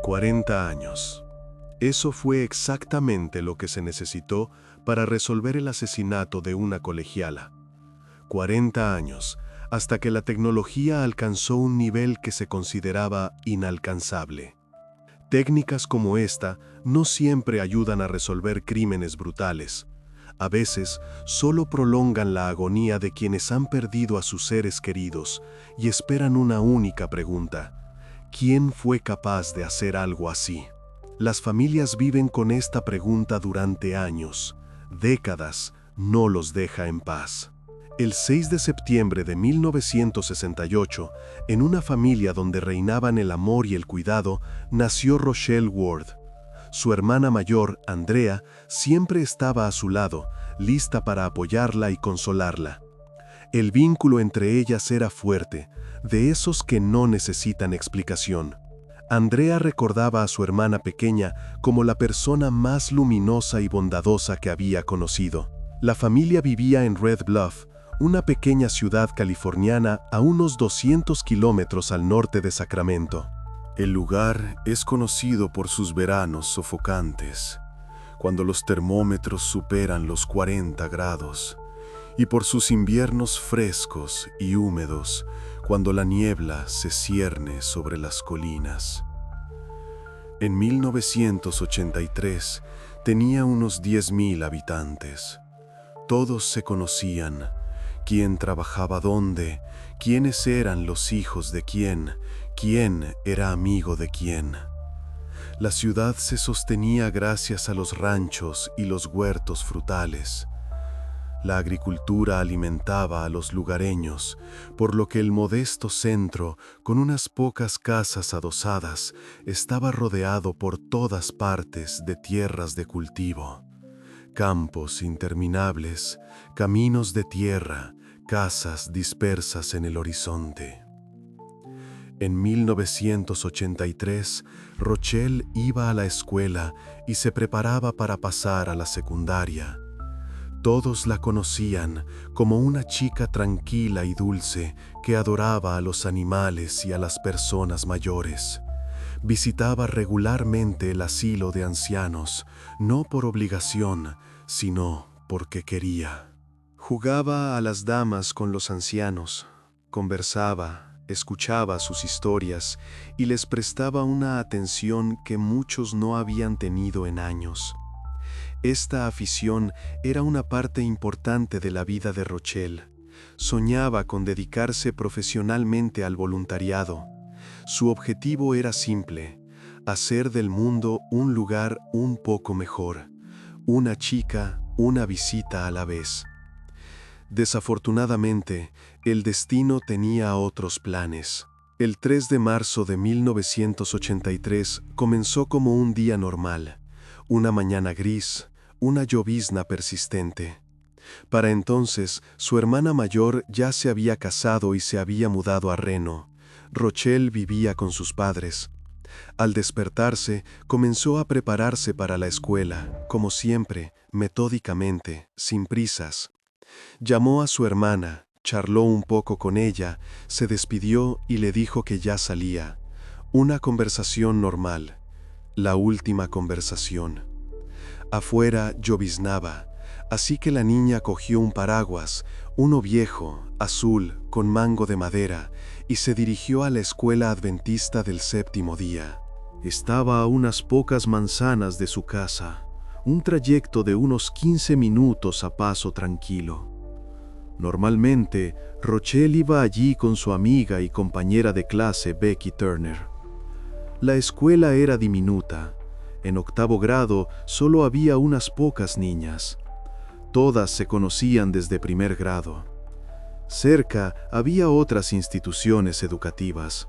40 años. Eso fue exactamente lo que se necesitó para resolver el asesinato de una colegiala. 40 años, hasta que la tecnología alcanzó un nivel que se consideraba inalcanzable. Técnicas como esta no siempre ayudan a resolver crímenes brutales. A veces, solo prolongan la agonía de quienes han perdido a sus seres queridos y esperan una única pregunta: ¿quién fue capaz de hacer algo así? Las familias viven con esta pregunta durante años, décadas, no los deja en paz. El 6 de septiembre de 1968, en una familia donde reinaban el amor y el cuidado, nació Rochelle Ward. Su hermana mayor, Andrea, siempre estaba a su lado, lista para apoyarla y consolarla. El vínculo entre ellas era fuerte, de esos que no necesitan explicación. Andrea recordaba a su hermana pequeña como la persona más luminosa y bondadosa que había conocido. La familia vivía en Red Bluff, una pequeña ciudad californiana a unos 200 kilómetros al norte de Sacramento. El lugar es conocido por sus veranos sofocantes, cuando los termómetros superan los 40 grados, y por sus inviernos frescos y húmedos, cuando la niebla se cierne sobre las colinas. En 1983 tenía unos 10,000 habitantes. Todos se conocían, quién trabajaba dónde, quiénes eran los hijos de quién era amigo de quién. La ciudad se sostenía gracias a los ranchos y los huertos frutales. La agricultura alimentaba a los lugareños, por lo que el modesto centro, con unas pocas casas adosadas, estaba rodeado por todas partes de tierras de cultivo. Campos interminables, caminos de tierra, casas dispersas en el horizonte. En 1983, Rochelle iba a la escuela y se preparaba para pasar a la secundaria. Todos la conocían como una chica tranquila y dulce que adoraba a los animales y a las personas mayores. Visitaba regularmente el asilo de ancianos, no por obligación, sino porque quería. Jugaba a las damas con los ancianos, conversaba, escuchaba sus historias y les prestaba una atención que muchos no habían tenido en años. Esta afición era una parte importante de la vida de Rochelle. Soñaba con dedicarse profesionalmente al voluntariado. Su objetivo era simple: hacer del mundo un lugar un poco mejor. Una chica, una visita a la vez. Desafortunadamente, el destino tenía otros planes. El 3 de marzo de 1983 comenzó como un día normal. Una mañana gris, una llovizna persistente. Para entonces, su hermana mayor ya se había casado y se había mudado a Reno. Rochelle vivía con sus padres. Al despertarse, comenzó a prepararse para la escuela, como siempre, metódicamente, sin prisas. Llamó a su hermana, charló un poco con ella, se despidió y le dijo que ya salía. Una conversación normal. La última conversación. Afuera lloviznaba, así que la niña cogió un paraguas, uno viejo, azul, con mango de madera, y se dirigió a la escuela adventista del séptimo día. Estaba a unas pocas manzanas de su casa, un trayecto de unos 15 minutos a paso tranquilo. Normalmente, Rochelle iba allí con su amiga y compañera de clase Becky Turner. La escuela era diminuta. En octavo grado solo había unas pocas niñas. Todas se conocían desde primer grado. Cerca había otras instituciones educativas.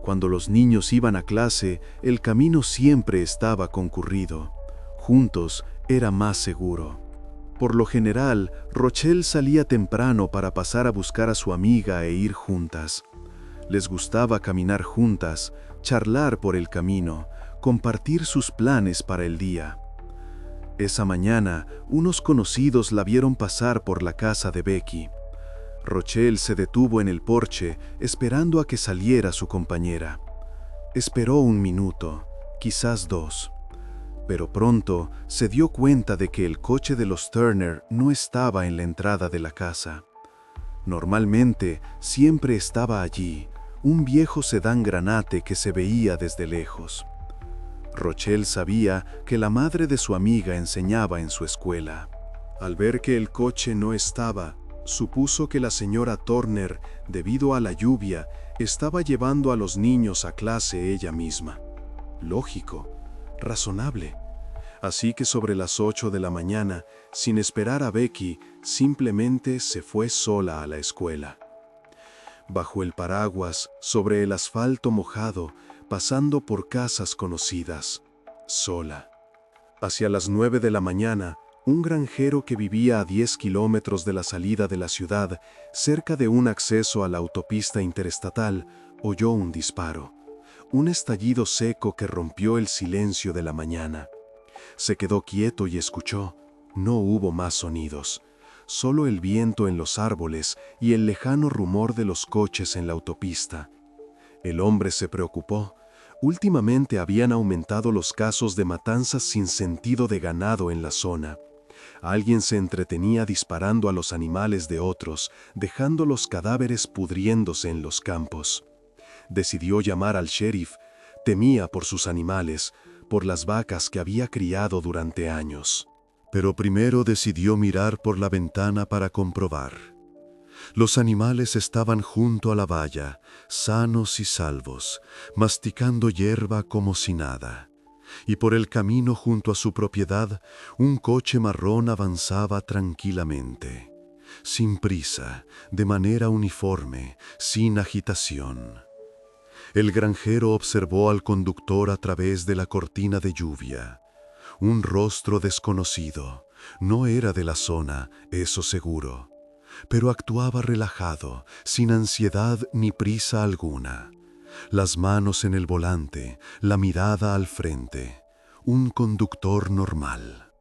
Cuando los niños iban a clase, el camino siempre estaba concurrido. Juntos era más seguro. Por lo general, Rochelle salía temprano para pasar a buscar a su amiga e ir juntas. Les gustaba caminar juntas, charlar por el camino, compartir sus planes para el día. Esa mañana, unos conocidos la vieron pasar por la casa de Becky. Rochelle se detuvo en el porche, esperando a que saliera su compañera. Esperó un minuto, quizás 2. Pero pronto se dio cuenta de que el coche de los Turner no estaba en la entrada de la casa. Normalmente siempre estaba allí, un viejo sedán granate que se veía desde lejos. Rochelle sabía que la madre de su amiga enseñaba en su escuela. Al ver que el coche no estaba, supuso que la señora Turner, debido a la lluvia, estaba llevando a los niños a clase ella misma. Lógico, razonable. Así que sobre las 8 de la mañana, sin esperar a Becky, simplemente se fue sola a la escuela. Bajo el paraguas, sobre el asfalto mojado, pasando por casas conocidas, sola. Hacia las 9 de la mañana, un granjero que vivía a 10 kilómetros de la salida de la ciudad, cerca de un acceso a la autopista interestatal, oyó un disparo. Un estallido seco que rompió el silencio de la mañana. Se quedó quieto y escuchó. No hubo más sonidos. Solo el viento en los árboles y el lejano rumor de los coches en la autopista. El hombre se preocupó. Últimamente habían aumentado los casos de matanzas sin sentido de ganado en la zona. Alguien se entretenía disparando a los animales de otros, dejando los cadáveres pudriéndose en los campos. Decidió llamar al sheriff. Temía por sus animales, por las vacas que había criado durante años. Pero primero decidió mirar por la ventana para comprobar. Los animales estaban junto a la valla, sanos y salvos, masticando hierba como si nada. Y por el camino junto a su propiedad, un coche marrón avanzaba tranquilamente, sin prisa, de manera uniforme, sin agitación. El granjero observó al conductor a través de la cortina de lluvia. Un rostro desconocido, no era de la zona, eso seguro, pero actuaba relajado, sin ansiedad ni prisa alguna. Las manos en el volante, la mirada al frente. Un conductor normal.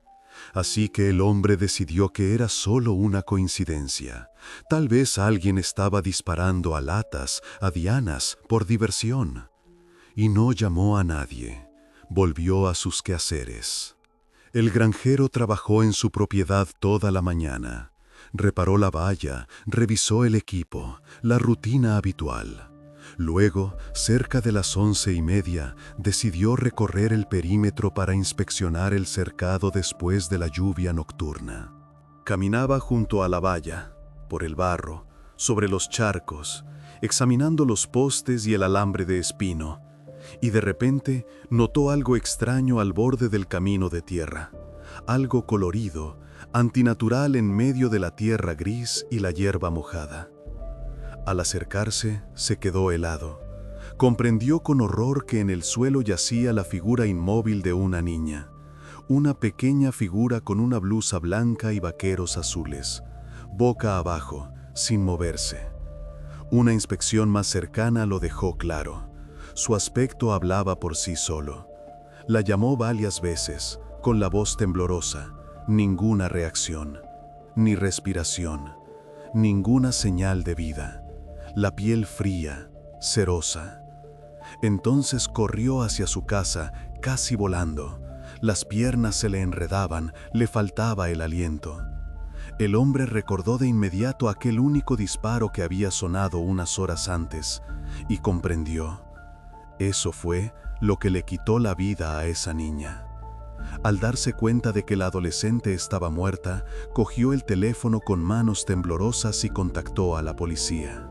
Así que el hombre decidió que era solo una coincidencia. Tal vez alguien estaba disparando a latas, a dianas, por diversión. Y no llamó a nadie. Volvió a sus quehaceres. El granjero trabajó en su propiedad toda la mañana. Reparó la valla, revisó el equipo, la rutina habitual. Luego, cerca de las 11:30, decidió recorrer el perímetro para inspeccionar el cercado después de la lluvia nocturna. Caminaba junto a la valla, por el barro, sobre los charcos, examinando los postes y el alambre de espino, y de repente notó algo extraño al borde del camino de tierra, algo colorido, antinatural en medio de la tierra gris y la hierba mojada. Al acercarse, se quedó helado. Comprendió con horror que en el suelo yacía la figura inmóvil de una niña, una pequeña figura con una blusa blanca y vaqueros azules, boca abajo, sin moverse. Una inspección más cercana lo dejó claro. Su aspecto hablaba por sí solo. La llamó varias veces, con la voz temblorosa. Ninguna reacción, ni respiración, ninguna señal de vida. La piel fría, cerosa. Entonces corrió hacia su casa, casi volando. Las piernas se le enredaban, le faltaba el aliento. El hombre recordó de inmediato aquel único disparo que había sonado unas horas antes, y comprendió. Eso fue lo que le quitó la vida a esa niña. Al darse cuenta de que la adolescente estaba muerta, cogió el teléfono con manos temblorosas y contactó a la policía.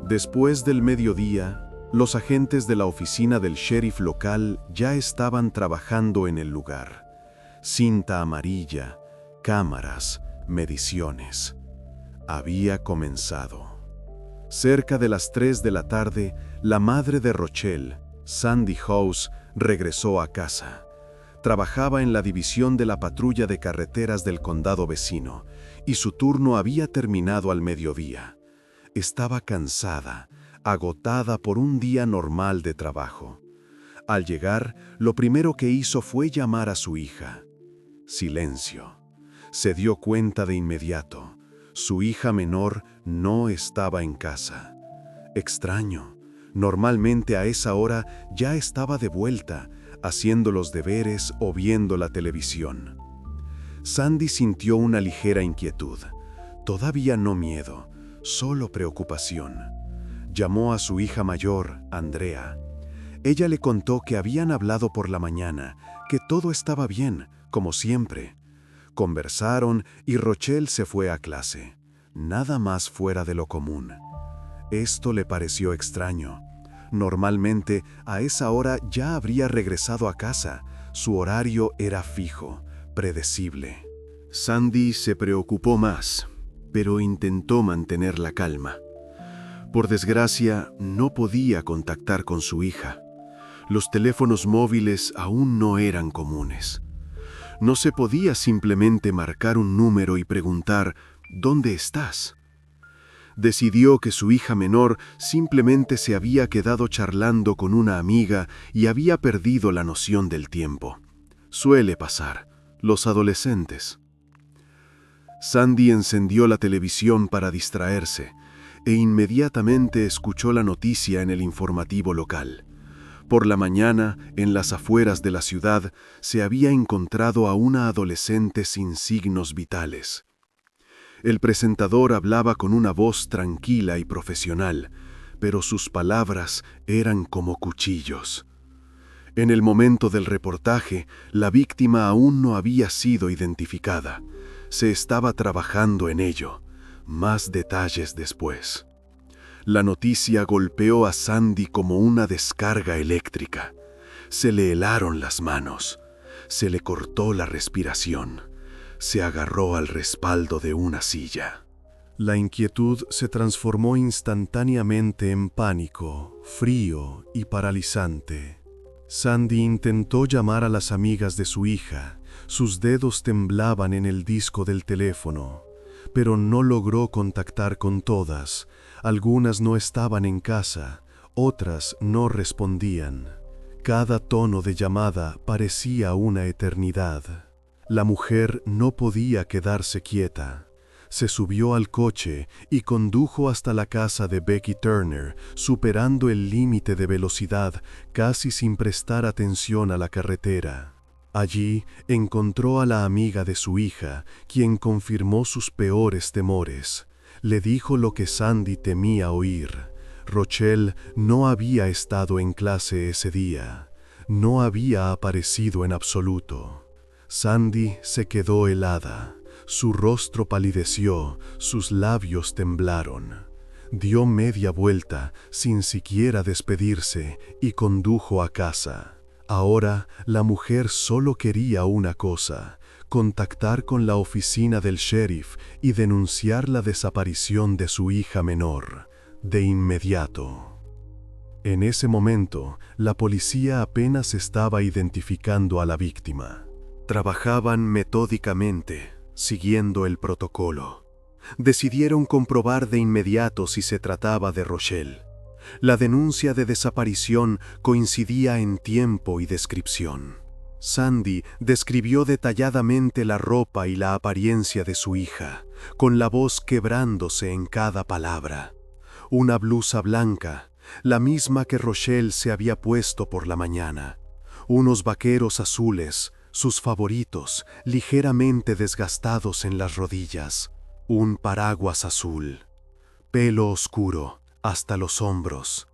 Después del mediodía, los agentes de la oficina del sheriff local ya estaban trabajando en el lugar. Cinta amarilla, cámaras, mediciones. Había comenzado. Cerca de las 3 de la tarde, la madre de Rochelle, Sandy House, regresó a casa. Trabajaba en la división de la patrulla de carreteras del condado vecino, y su turno había terminado al mediodía. Estaba cansada, agotada por un día normal de trabajo. Al llegar, lo primero que hizo fue llamar a su hija. Silencio. Se dio cuenta de inmediato. Su hija menor no estaba en casa. Extraño. Normalmente a esa hora ya estaba de vuelta, haciendo los deberes o viendo la televisión. Sandy sintió una ligera inquietud. Todavía no miedo, solo preocupación. Llamó a su hija mayor, Andrea. Ella le contó que habían hablado por la mañana, que todo estaba bien, como siempre. Conversaron y Rochelle se fue a clase. Nada más fuera de lo común. Esto le pareció extraño. Normalmente, a esa hora ya habría regresado a casa. Su horario era fijo, predecible. Sandy se preocupó más, pero intentó mantener la calma. Por desgracia, no podía contactar con su hija. Los teléfonos móviles aún no eran comunes. No se podía simplemente marcar un número y preguntar, ¿dónde estás? Decidió que su hija menor simplemente se había quedado charlando con una amiga y había perdido la noción del tiempo. Suele pasar, los adolescentes. Sandy encendió la televisión para distraerse e inmediatamente escuchó la noticia en el informativo local. Por la mañana, en las afueras de la ciudad, se había encontrado a una adolescente sin signos vitales. El presentador hablaba con una voz tranquila y profesional, pero sus palabras eran como cuchillos. En el momento del reportaje, la víctima aún no había sido identificada. Se estaba trabajando en ello. Más detalles después. La noticia golpeó a Sandy como una descarga eléctrica. Se le helaron las manos. Se le cortó la respiración. Se agarró al respaldo de una silla. La inquietud se transformó instantáneamente en pánico, frío y paralizante. Sandy intentó llamar a las amigas de su hija. Sus dedos temblaban en el disco del teléfono, pero no logró contactar con todas. Algunas no estaban en casa, otras no respondían. Cada tono de llamada parecía una eternidad. La mujer no podía quedarse quieta. Se subió al coche y condujo hasta la casa de Becky Turner, superando el límite de velocidad casi sin prestar atención a la carretera. Allí encontró a la amiga de su hija, quien confirmó sus peores temores. Le dijo lo que Sandy temía oír. Rochelle no había estado en clase ese día. No había aparecido en absoluto. Sandy se quedó helada. Su rostro palideció, sus labios temblaron. Dio media vuelta, sin siquiera despedirse, y condujo a casa. Ahora, la mujer solo quería una cosa: contactar con la oficina del sheriff y denunciar la desaparición de su hija menor, de inmediato. En ese momento, la policía apenas estaba identificando a la víctima. Trabajaban metódicamente, siguiendo el protocolo. Decidieron comprobar de inmediato si se trataba de Rochelle. La denuncia de desaparición coincidía en tiempo y descripción. Sandy describió detalladamente la ropa y la apariencia de su hija, con la voz quebrándose en cada palabra. Una blusa blanca, la misma que Rochelle se había puesto por la mañana. Unos vaqueros azules, sus favoritos, ligeramente desgastados en las rodillas. Un paraguas azul. Pelo oscuro hasta los hombros.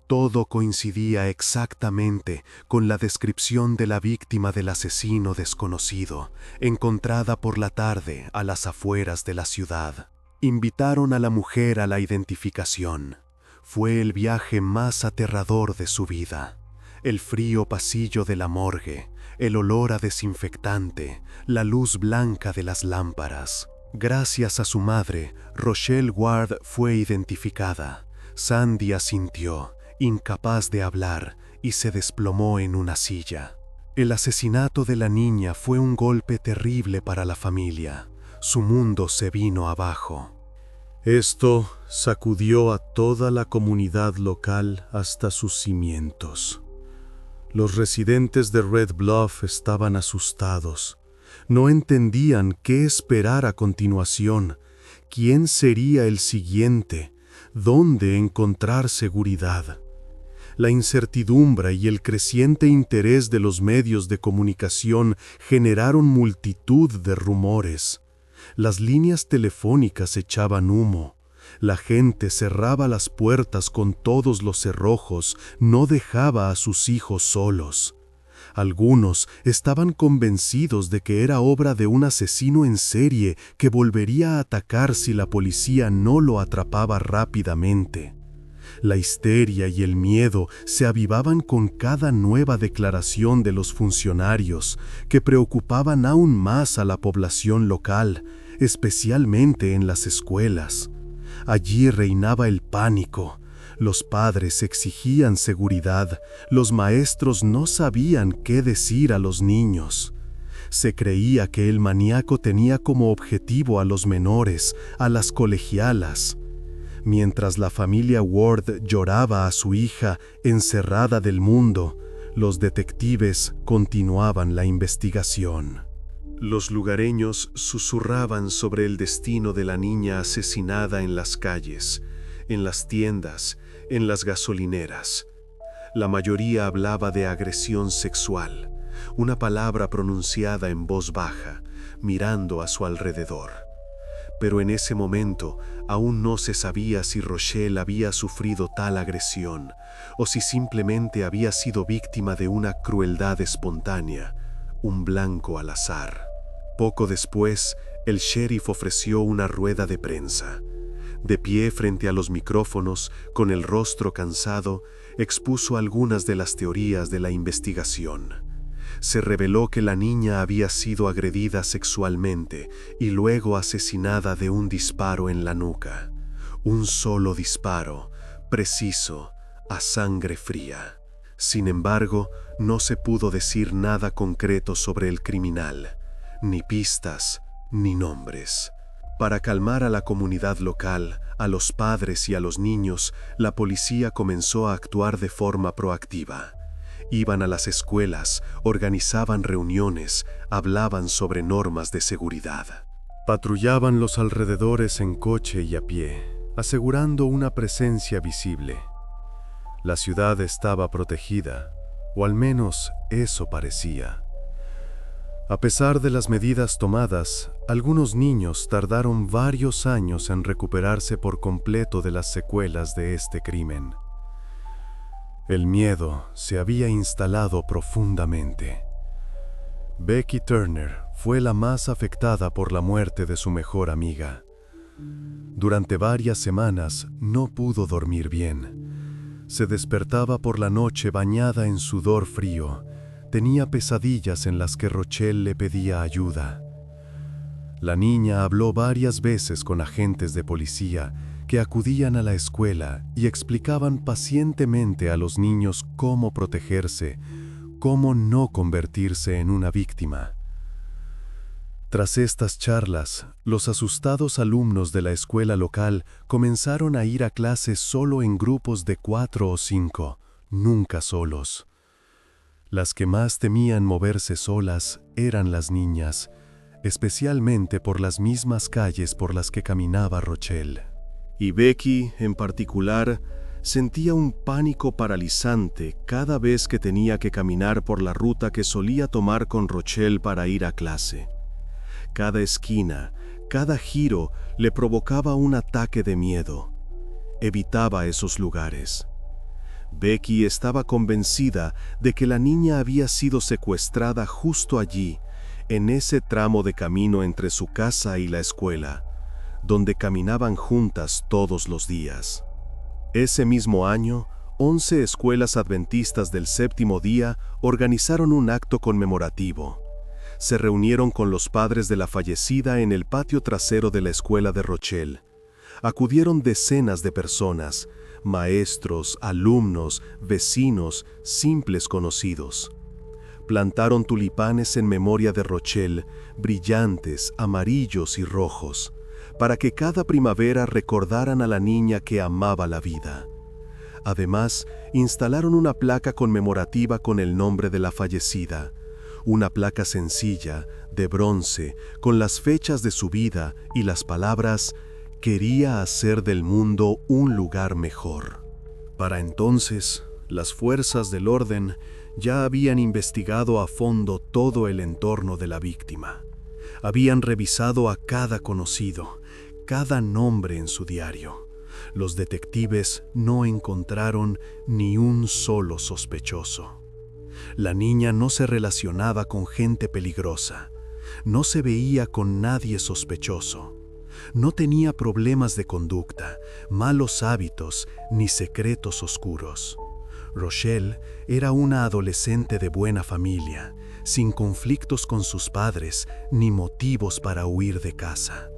Todo coincidía exactamente con la descripción de la víctima del asesino desconocido, encontrada por la tarde a las afueras de la ciudad. Invitaron a la mujer a la identificación. Fue el viaje más aterrador de su vida. El frío pasillo de la morgue, el olor a desinfectante, la luz blanca de las lámparas. Gracias a su madre, Rochelle Ward fue identificada. Sandy asintió, incapaz de hablar, y se desplomó en una silla. El asesinato de la niña fue un golpe terrible para la familia. Su mundo se vino abajo. Esto sacudió a toda la comunidad local hasta sus cimientos. Los residentes de Red Bluff estaban asustados. No entendían qué esperar a continuación, quién sería el siguiente, dónde encontrar seguridad. La incertidumbre y el creciente interés de los medios de comunicación generaron multitud de rumores. Las líneas telefónicas echaban humo. La gente cerraba las puertas con todos los cerrojos, no dejaba a sus hijos solos. Algunos estaban convencidos de que era obra de un asesino en serie que volvería a atacar si la policía no lo atrapaba rápidamente. La histeria y el miedo se avivaban con cada nueva declaración de los funcionarios, que preocupaban aún más a la población local, especialmente en las escuelas. Allí reinaba el pánico. Los padres exigían seguridad, los maestros no sabían qué decir a los niños. Se creía que el maníaco tenía como objetivo a los menores, a las colegialas. Mientras la familia Ward lloraba a su hija encerrada del mundo, los detectives continuaban la investigación. Los lugareños susurraban sobre el destino de la niña asesinada en las calles, en las tiendas, en las gasolineras. La mayoría hablaba de agresión sexual, una palabra pronunciada en voz baja, mirando a su alrededor. Pero en ese momento aún no se sabía si Rochelle había sufrido tal agresión o si simplemente había sido víctima de una crueldad espontánea, un blanco al azar. Poco después, el sheriff ofreció una rueda de prensa. De pie frente a los micrófonos, con el rostro cansado, expuso algunas de las teorías de la investigación. Se reveló que la niña había sido agredida sexualmente y luego asesinada de un disparo en la nuca. Un solo disparo, preciso, a sangre fría. Sin embargo, no se pudo decir nada concreto sobre el criminal, ni pistas, ni nombres. Para calmar a la comunidad local, a los padres y a los niños, la policía comenzó a actuar de forma proactiva. Iban a las escuelas, organizaban reuniones, hablaban sobre normas de seguridad. Patrullaban los alrededores en coche y a pie, asegurando una presencia visible. La ciudad estaba protegida, o al menos eso parecía. A pesar de las medidas tomadas, algunos niños tardaron varios años en recuperarse por completo de las secuelas de este crimen. El miedo se había instalado profundamente. Becky Turner fue la más afectada por la muerte de su mejor amiga. Durante varias semanas no pudo dormir bien. Se despertaba por la noche bañada en sudor frío. Tenía pesadillas en las que Rochelle le pedía ayuda. La niña habló varias veces con agentes de policía que acudían a la escuela y explicaban pacientemente a los niños cómo protegerse, cómo no convertirse en una víctima. Tras estas charlas, los asustados alumnos de la escuela local comenzaron a ir a clases solo en grupos de 4 o 5, nunca solos. Las que más temían moverse solas eran las niñas, especialmente por las mismas calles por las que caminaba Rochelle. Y Becky, en particular, sentía un pánico paralizante cada vez que tenía que caminar por la ruta que solía tomar con Rochelle para ir a clase. Cada esquina, cada giro le provocaba un ataque de miedo. Evitaba esos lugares. Becky estaba convencida de que la niña había sido secuestrada justo allí, en ese tramo de camino entre su casa y la escuela, donde caminaban juntas todos los días. Ese mismo año, 11 escuelas adventistas del séptimo día organizaron un acto conmemorativo. Se reunieron con los padres de la fallecida en el patio trasero de la escuela de Rochelle. Acudieron decenas de personas, maestros, alumnos, vecinos, simples conocidos. Plantaron tulipanes en memoria de Rochelle, brillantes, amarillos y rojos, para que cada primavera recordaran a la niña que amaba la vida. Además, instalaron una placa conmemorativa con el nombre de la fallecida, una placa sencilla, de bronce, con las fechas de su vida y las palabras «Quería hacer del mundo un lugar mejor». Para entonces, Las fuerzas del orden ya habían investigado a fondo todo el entorno de la víctima. Habían revisado a cada conocido, cada nombre en su diario. Los detectives no encontraron ni un solo sospechoso. La niña no se relacionaba con gente peligrosa. No se veía con nadie sospechoso. No tenía problemas de conducta, malos hábitos ni secretos oscuros. Rochelle era una adolescente de buena familia, sin conflictos con sus padres ni motivos para huir de casa.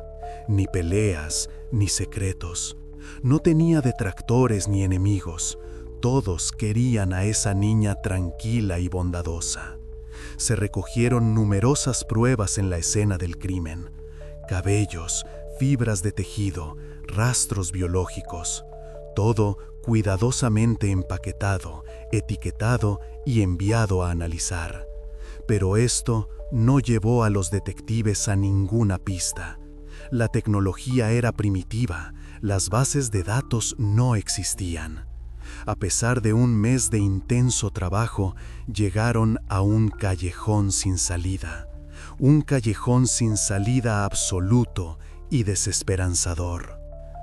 Ni peleas, ni secretos. No tenía detractores ni enemigos. Todos querían a esa niña tranquila y bondadosa. Se recogieron numerosas pruebas en la escena del crimen. Cabellos, fibras de tejido, rastros biológicos. Todo cuidadosamente empaquetado, etiquetado y enviado a analizar. Pero esto no llevó a los detectives a ninguna pista. La tecnología era primitiva, las bases de datos no existían. A pesar de un mes de intenso trabajo, llegaron a un callejón sin salida. Un callejón sin salida absoluto y desesperanzador.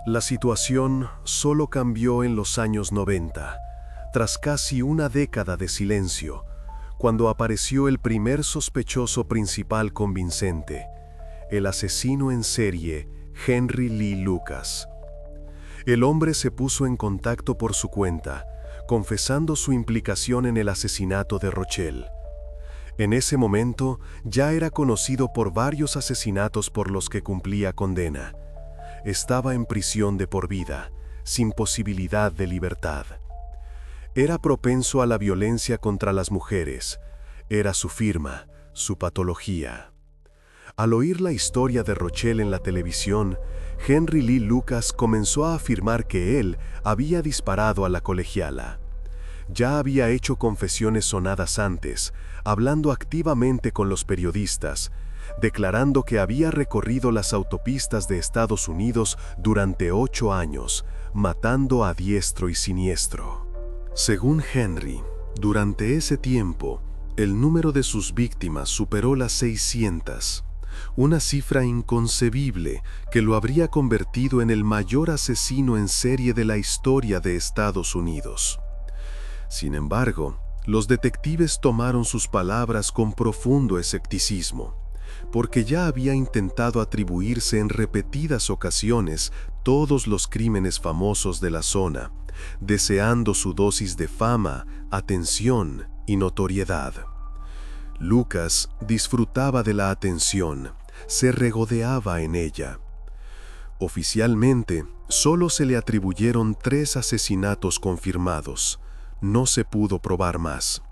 La situación solo cambió en los años 90, tras casi una década de silencio, cuando apareció el primer sospechoso principal convincente, el asesino en serie Henry Lee Lucas. El hombre se puso en contacto por su cuenta, confesando su implicación en el asesinato de Rochelle. En ese momento ya era conocido por varios asesinatos por los que cumplía condena. Estaba en prisión de por vida, sin posibilidad de libertad. Era propenso a la violencia contra las mujeres. Era su firma, su patología. Al oír la historia de Rochelle en la televisión, Henry Lee Lucas comenzó a afirmar que él había disparado a la colegiala. Ya había hecho confesiones sonadas antes, hablando activamente con los periodistas, declarando que había recorrido las autopistas de Estados Unidos durante 8 años, matando a diestro y siniestro. Según Henry, durante ese tiempo, el número de sus víctimas superó las 600, una cifra inconcebible que lo habría convertido en el mayor asesino en serie de la historia de Estados Unidos. Sin embargo, los detectives tomaron sus palabras con profundo escepticismo, porque ya había intentado atribuirse en repetidas ocasiones todos los crímenes famosos de la zona, deseando su dosis de fama, atención y notoriedad. Lucas disfrutaba de la atención, se regodeaba en ella. Oficialmente, solo se le atribuyeron 3 asesinatos confirmados. No se pudo probar más.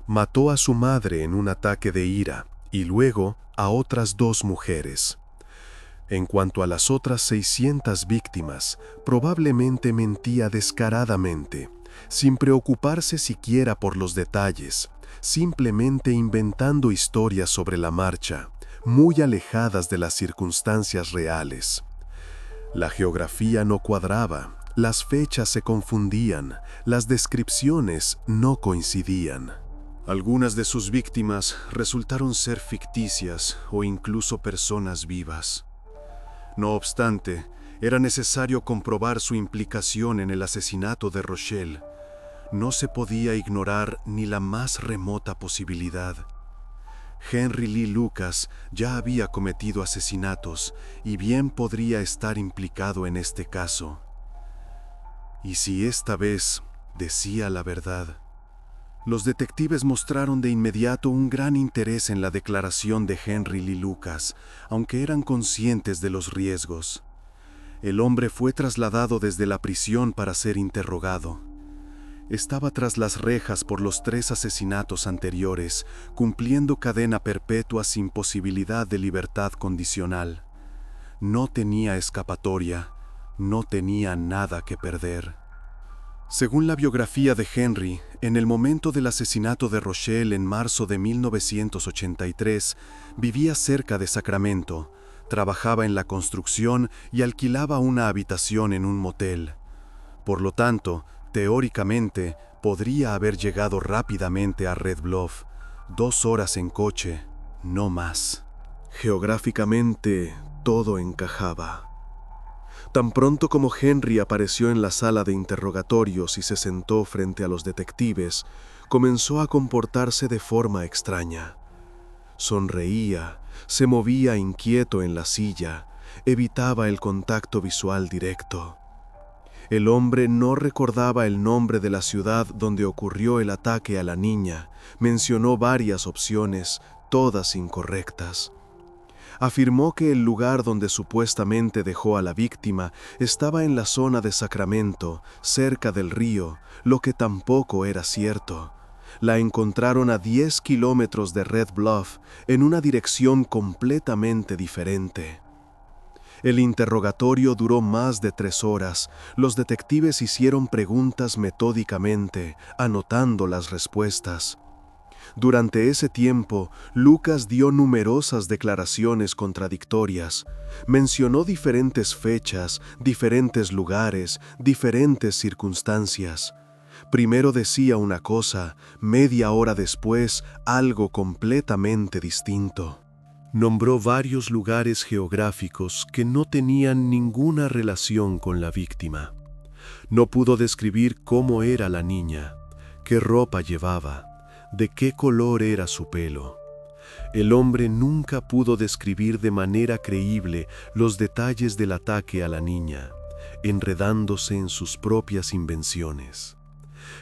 Mató a su madre en un ataque de ira y luego a otras 2 mujeres. En cuanto a las otras 600 víctimas, probablemente mentía descaradamente, sin preocuparse siquiera por los detalles, simplemente inventando historias sobre la marcha, muy alejadas de las circunstancias reales. La geografía no cuadraba, las fechas se confundían, las descripciones no coincidían. Algunas de sus víctimas resultaron ser ficticias o incluso personas vivas. No obstante, era necesario comprobar su implicación en el asesinato de Rochelle. No se podía ignorar ni la más remota posibilidad. Henry Lee Lucas ya había cometido asesinatos y bien podría estar implicado en este caso. ¿Y si esta vez decía la verdad? Los detectives mostraron de inmediato un gran interés en la declaración de Henry Lee Lucas, aunque eran conscientes de los riesgos. El hombre fue trasladado desde la prisión para ser interrogado. Estaba tras las rejas por los 3 asesinatos anteriores, cumpliendo cadena perpetua sin posibilidad de libertad condicional. No tenía escapatoria, no tenía nada que perder. Según la biografía de Henry, en el momento del asesinato de Rochelle en marzo de 1983, vivía cerca de Sacramento, trabajaba en la construcción y alquilaba una habitación en un motel. Por lo tanto, teóricamente, Podría haber llegado rápidamente a Red Bluff, 2 horas en coche, no más. Geográficamente, todo encajaba. Tan pronto como Henry apareció en la sala de interrogatorios y se sentó frente a los detectives, comenzó a comportarse de forma extraña. Sonreía, se movía inquieto en la silla, evitaba el contacto visual directo. El hombre no recordaba el nombre de la ciudad donde ocurrió el ataque a la niña, mencionó varias opciones, todas incorrectas. Afirmó que el lugar donde supuestamente dejó a la víctima estaba en la zona de Sacramento, cerca del río, lo que tampoco era cierto. La encontraron a 10 kilómetros de Red Bluff, en una dirección completamente diferente. El interrogatorio duró más de 3 horas. Los detectives hicieron preguntas metódicamente, anotando las respuestas. Durante ese tiempo, Lucas dio numerosas declaraciones contradictorias. Mencionó diferentes fechas, diferentes lugares, diferentes circunstancias. Primero decía una cosa, media hora después, algo completamente distinto. Nombró varios lugares geográficos que no tenían ninguna relación con la víctima. No pudo describir cómo era la niña, qué ropa llevaba, de qué color era su pelo. El hombre nunca pudo describir de manera creíble los detalles del ataque a la niña, enredándose en sus propias invenciones.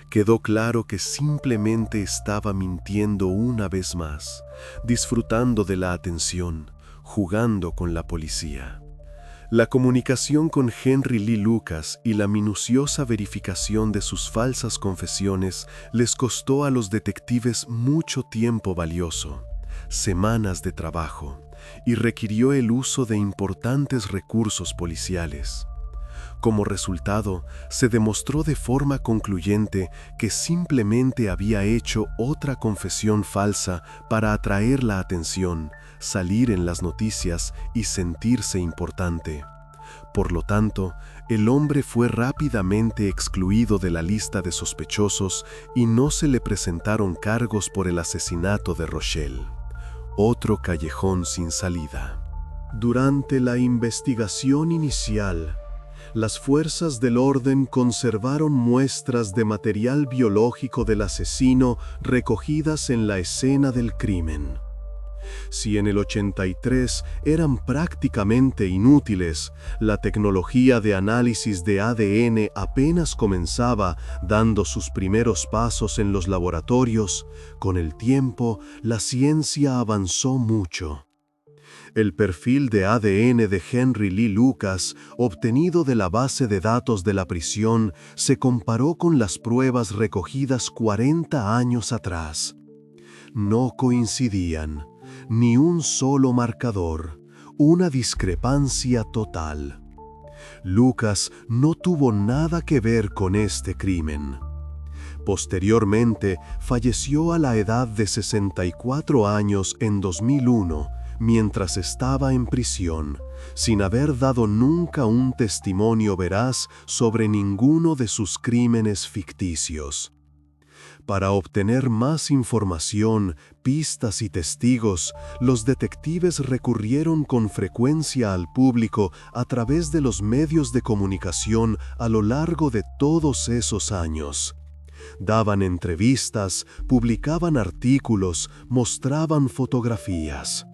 Quedó claro que simplemente estaba mintiendo una vez más, disfrutando de la atención, jugando con la policía. La comunicación con Henry Lee Lucas y la minuciosa verificación de sus falsas confesiones les costó a los detectives mucho tiempo valioso, semanas de trabajo, y requirió el uso de importantes recursos policiales. Como resultado, se demostró de forma concluyente que simplemente había hecho otra confesión falsa para atraer la atención, salir en las noticias y sentirse importante. Por lo tanto, el hombre fue rápidamente excluido de la lista de sospechosos y no se le presentaron cargos por el asesinato de Rochelle. Otro callejón sin salida. Durante la investigación inicial, las fuerzas del orden conservaron muestras de material biológico del asesino recogidas en la escena del crimen. Si en el 83 eran prácticamente inútiles, la tecnología de análisis de ADN apenas comenzaba dando sus primeros pasos en los laboratorios. Con el tiempo, la ciencia avanzó mucho. El perfil de ADN de Henry Lee Lucas, obtenido de la base de datos de la prisión, se comparó con las pruebas recogidas 40 años atrás. No coincidían, ni un solo marcador, una discrepancia total. Lucas no tuvo nada que ver con este crimen. Posteriormente, falleció a la edad de 64 años en 2001, mientras estaba en prisión, sin haber dado nunca un testimonio veraz sobre ninguno de sus crímenes ficticios. Para obtener más información, pistas y testigos, los detectives recurrieron con frecuencia al público a través de los medios de comunicación a lo largo de todos esos años. Daban entrevistas, publicaban artículos, mostraban fotografías.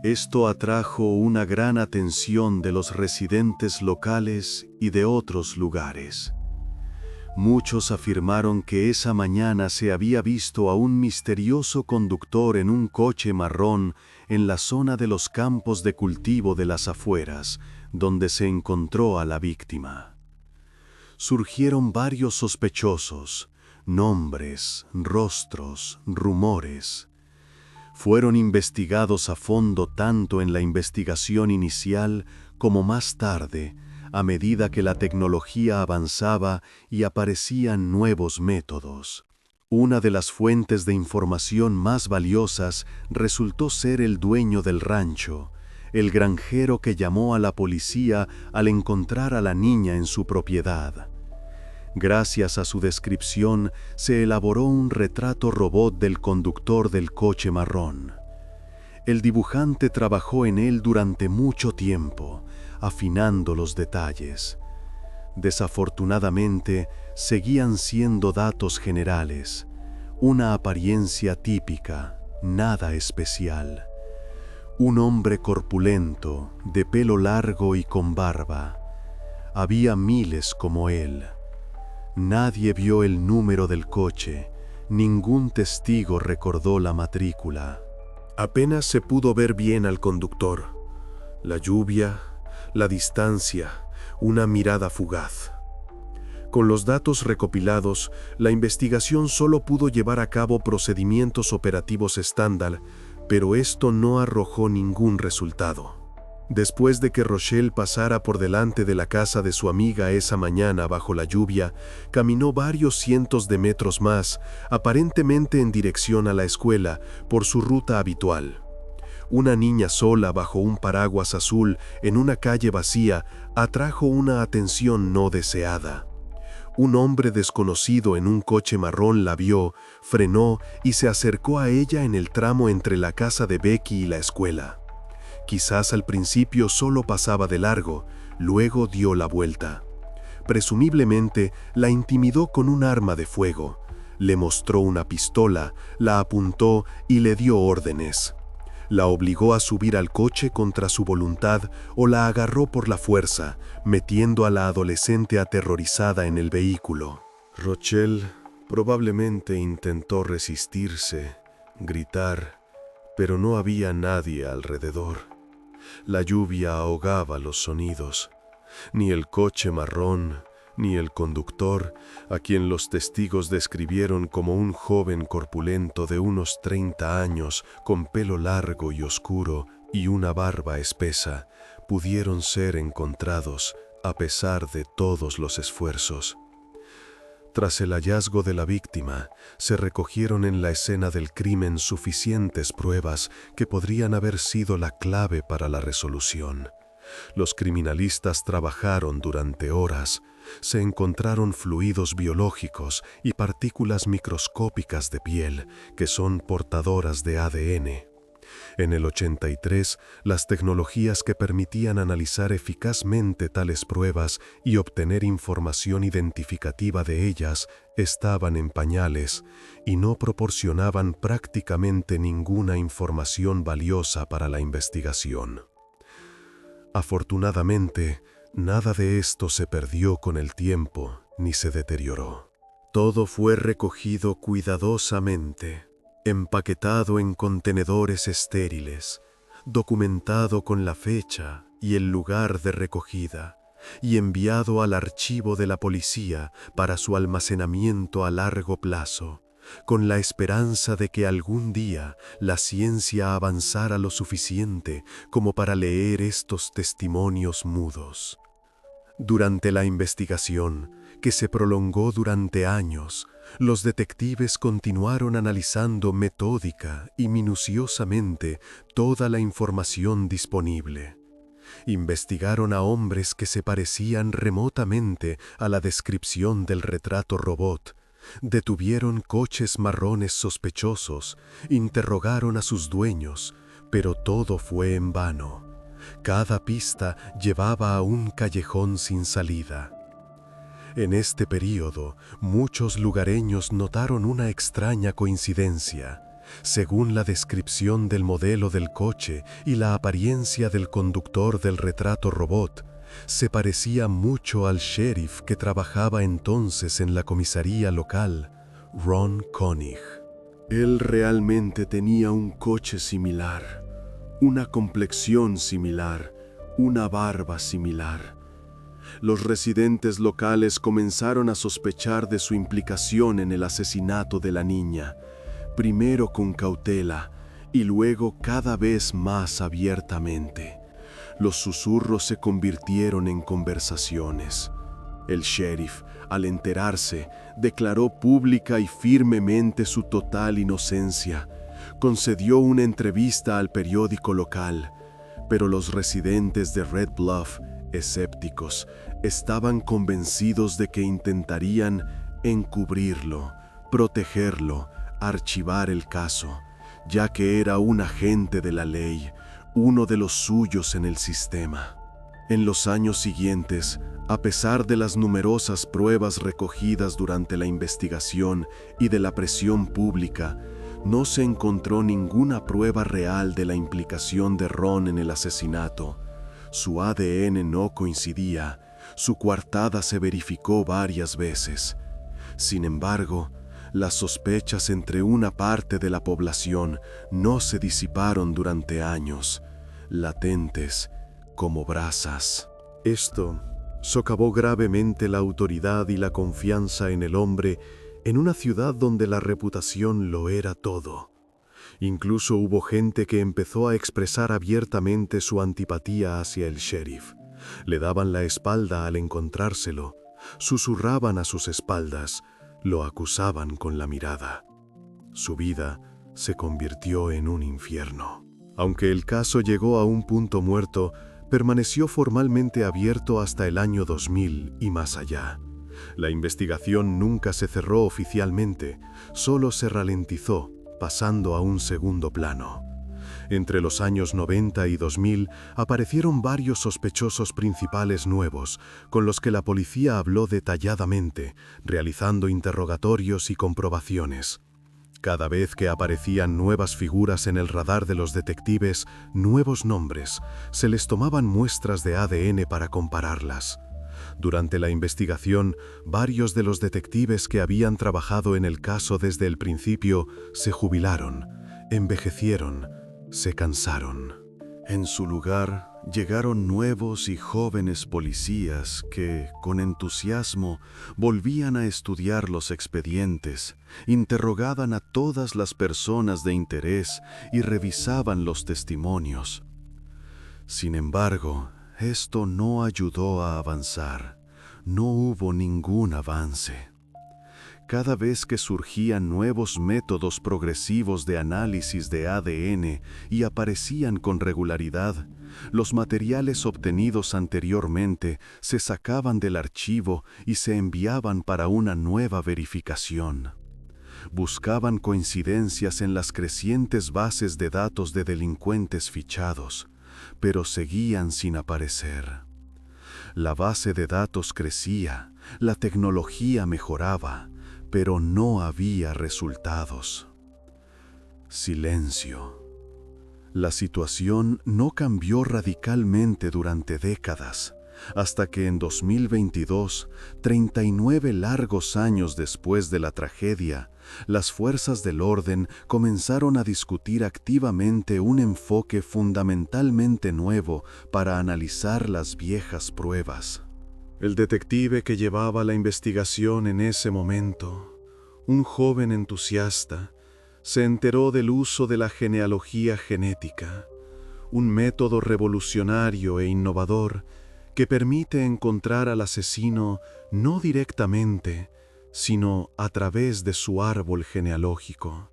Esto atrajo una gran atención de los residentes locales y de otros lugares. Muchos afirmaron que esa mañana se había visto a un misterioso conductor en un coche marrón en la zona de los campos de cultivo de las afueras, donde se encontró a la víctima. Surgieron varios sospechosos, nombres, rostros, rumores. Fueron investigados a fondo tanto en la investigación inicial como más tarde, a medida que la tecnología avanzaba y aparecían nuevos métodos. Una de las fuentes de información más valiosas resultó ser el dueño del rancho, el granjero que llamó a la policía al encontrar a la niña en su propiedad. Gracias a su descripción, se elaboró un retrato robot del conductor del coche marrón. El dibujante trabajó en él durante mucho tiempo, afinando los detalles. Desafortunadamente, seguían siendo datos generales, una apariencia típica, nada especial. Un hombre corpulento, de pelo largo y con barba. Había miles como él. Nadie vio el número del coche, ningún testigo recordó la matrícula. Apenas se pudo ver bien al conductor. La lluvia, la distancia, una mirada fugaz. Con los datos recopilados, la investigación solo pudo llevar a cabo procedimientos operativos estándar, pero esto no arrojó ningún resultado. Después de que Rochelle pasara por delante de la casa de su amiga esa mañana bajo la lluvia, caminó varios cientos de metros más, aparentemente en dirección a la escuela, por su ruta habitual. Una niña sola bajo un paraguas azul en una calle vacía atrajo una atención no deseada. Un hombre desconocido en un coche marrón la vio, frenó y se acercó a ella en el tramo entre la casa de Becky y la escuela. Quizás al principio solo pasaba de largo, luego dio la vuelta. Presumiblemente la intimidó con un arma de fuego. Le mostró una pistola, la apuntó y le dio órdenes. La obligó a subir al coche contra su voluntad o la agarró por la fuerza, metiendo a la adolescente aterrorizada en el vehículo. Rochelle probablemente intentó resistirse, gritar, pero no había nadie alrededor. La lluvia ahogaba los sonidos. Ni el coche marrón, ni el conductor, a quien los testigos describieron como un joven corpulento de unos 30 años, con pelo largo y oscuro y una barba espesa, pudieron ser encontrados a pesar de todos los esfuerzos. Tras el hallazgo de la víctima, se recogieron en la escena del crimen suficientes pruebas que podrían haber sido la clave para la resolución. Los criminalistas trabajaron durante horas. Se encontraron fluidos biológicos y partículas microscópicas de piel que son portadoras de ADN. En el 83, las tecnologías que permitían analizar eficazmente tales pruebas y obtener información identificativa de ellas estaban en pañales y no proporcionaban prácticamente ninguna información valiosa para la investigación. Afortunadamente, nada de esto se perdió con el tiempo ni se deterioró. Todo fue recogido cuidadosamente, empaquetado en contenedores estériles, documentado con la fecha y el lugar de recogida, y enviado al archivo de la policía para su almacenamiento a largo plazo, con la esperanza de que algún día la ciencia avanzara lo suficiente como para leer estos testimonios mudos. Durante la investigación, que se prolongó durante años, los detectives continuaron analizando metódica y minuciosamente toda la información disponible. Investigaron a hombres que se parecían remotamente a la descripción del retrato robot, detuvieron coches marrones sospechosos, interrogaron a sus dueños, pero todo fue en vano. Cada pista llevaba a un callejón sin salida. En este período, muchos lugareños notaron una extraña coincidencia. Según la descripción del modelo del coche y la apariencia del conductor del retrato robot, se parecía mucho al sheriff que trabajaba entonces en la comisaría local, Ron Koenig. Él realmente tenía un coche similar, una complexión similar, una barba similar. Los residentes locales comenzaron a sospechar de su implicación en el asesinato de la niña, primero con cautela y luego cada vez más abiertamente. Los susurros se convirtieron en conversaciones. El sheriff, al enterarse, declaró pública y firmemente su total inocencia. Concedió una entrevista al periódico local, pero los residentes de Red Bluff, escépticos, estaban convencidos de que intentarían encubrirlo, protegerlo, archivar el caso, ya que era un agente de la ley, uno de los suyos en el sistema. En los años siguientes, a pesar de las numerosas pruebas recogidas durante la investigación y de la presión pública, no se encontró ninguna prueba real de la implicación de Ron en el asesinato. Su ADN no coincidía, su coartada se verificó varias veces. Sin embargo, las sospechas entre una parte de la población no se disiparon durante años, latentes como brasas. Esto socavó gravemente la autoridad y la confianza en el hombre en una ciudad donde la reputación lo era todo. Incluso hubo gente que empezó a expresar abiertamente su antipatía hacia el sheriff. Le daban la espalda al encontrárselo, susurraban a sus espaldas, lo acusaban con la mirada. Su vida se convirtió en un infierno. Aunque el caso llegó a un punto muerto, permaneció formalmente abierto hasta el año 2000 y más allá. La investigación nunca se cerró oficialmente, solo se ralentizó, pasando a un segundo plano. Entre los años 90 y 2000 aparecieron varios sospechosos principales nuevos, con los que la policía habló detalladamente, realizando interrogatorios y comprobaciones. Cada vez que aparecían nuevas figuras en el radar de los detectives, nuevos nombres, se les tomaban muestras de ADN para compararlas. Durante la investigación, varios de los detectives que habían trabajado en el caso desde el principio se jubilaron, envejecieron, se cansaron. En su lugar, llegaron nuevos y jóvenes policías que, con entusiasmo, volvían a estudiar los expedientes, interrogaban a todas las personas de interés y revisaban los testimonios. Sin embargo, esto no ayudó a avanzar. No hubo ningún avance. Cada vez que surgían nuevos métodos progresivos de análisis de ADN y aparecían con regularidad, los materiales obtenidos anteriormente se sacaban del archivo y se enviaban para una nueva verificación. Buscaban coincidencias en las crecientes bases de datos de delincuentes fichados, pero seguían sin aparecer. La base de datos crecía, la tecnología mejoraba, pero no había resultados. Silencio. La situación no cambió radicalmente durante décadas, hasta que en 2022, 39 largos años después de la tragedia, las fuerzas del orden comenzaron a discutir activamente un enfoque fundamentalmente nuevo para analizar las viejas pruebas. El detective que llevaba la investigación en ese momento, un joven entusiasta, se enteró del uso de la genealogía genética, un método revolucionario e innovador que permite encontrar al asesino no directamente, sino a través de su árbol genealógico,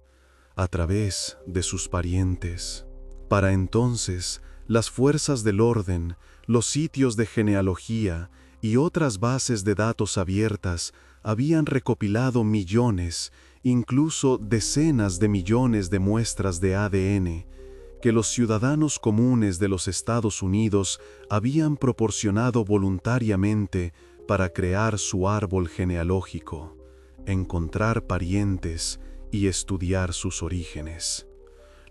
a través de sus parientes. Para entonces, las fuerzas del orden, los sitios de genealogía y otras bases de datos abiertas habían recopilado millones, incluso decenas de millones de muestras de ADN que los ciudadanos comunes de los Estados Unidos habían proporcionado voluntariamente para crear su árbol genealógico, encontrar parientes y estudiar sus orígenes.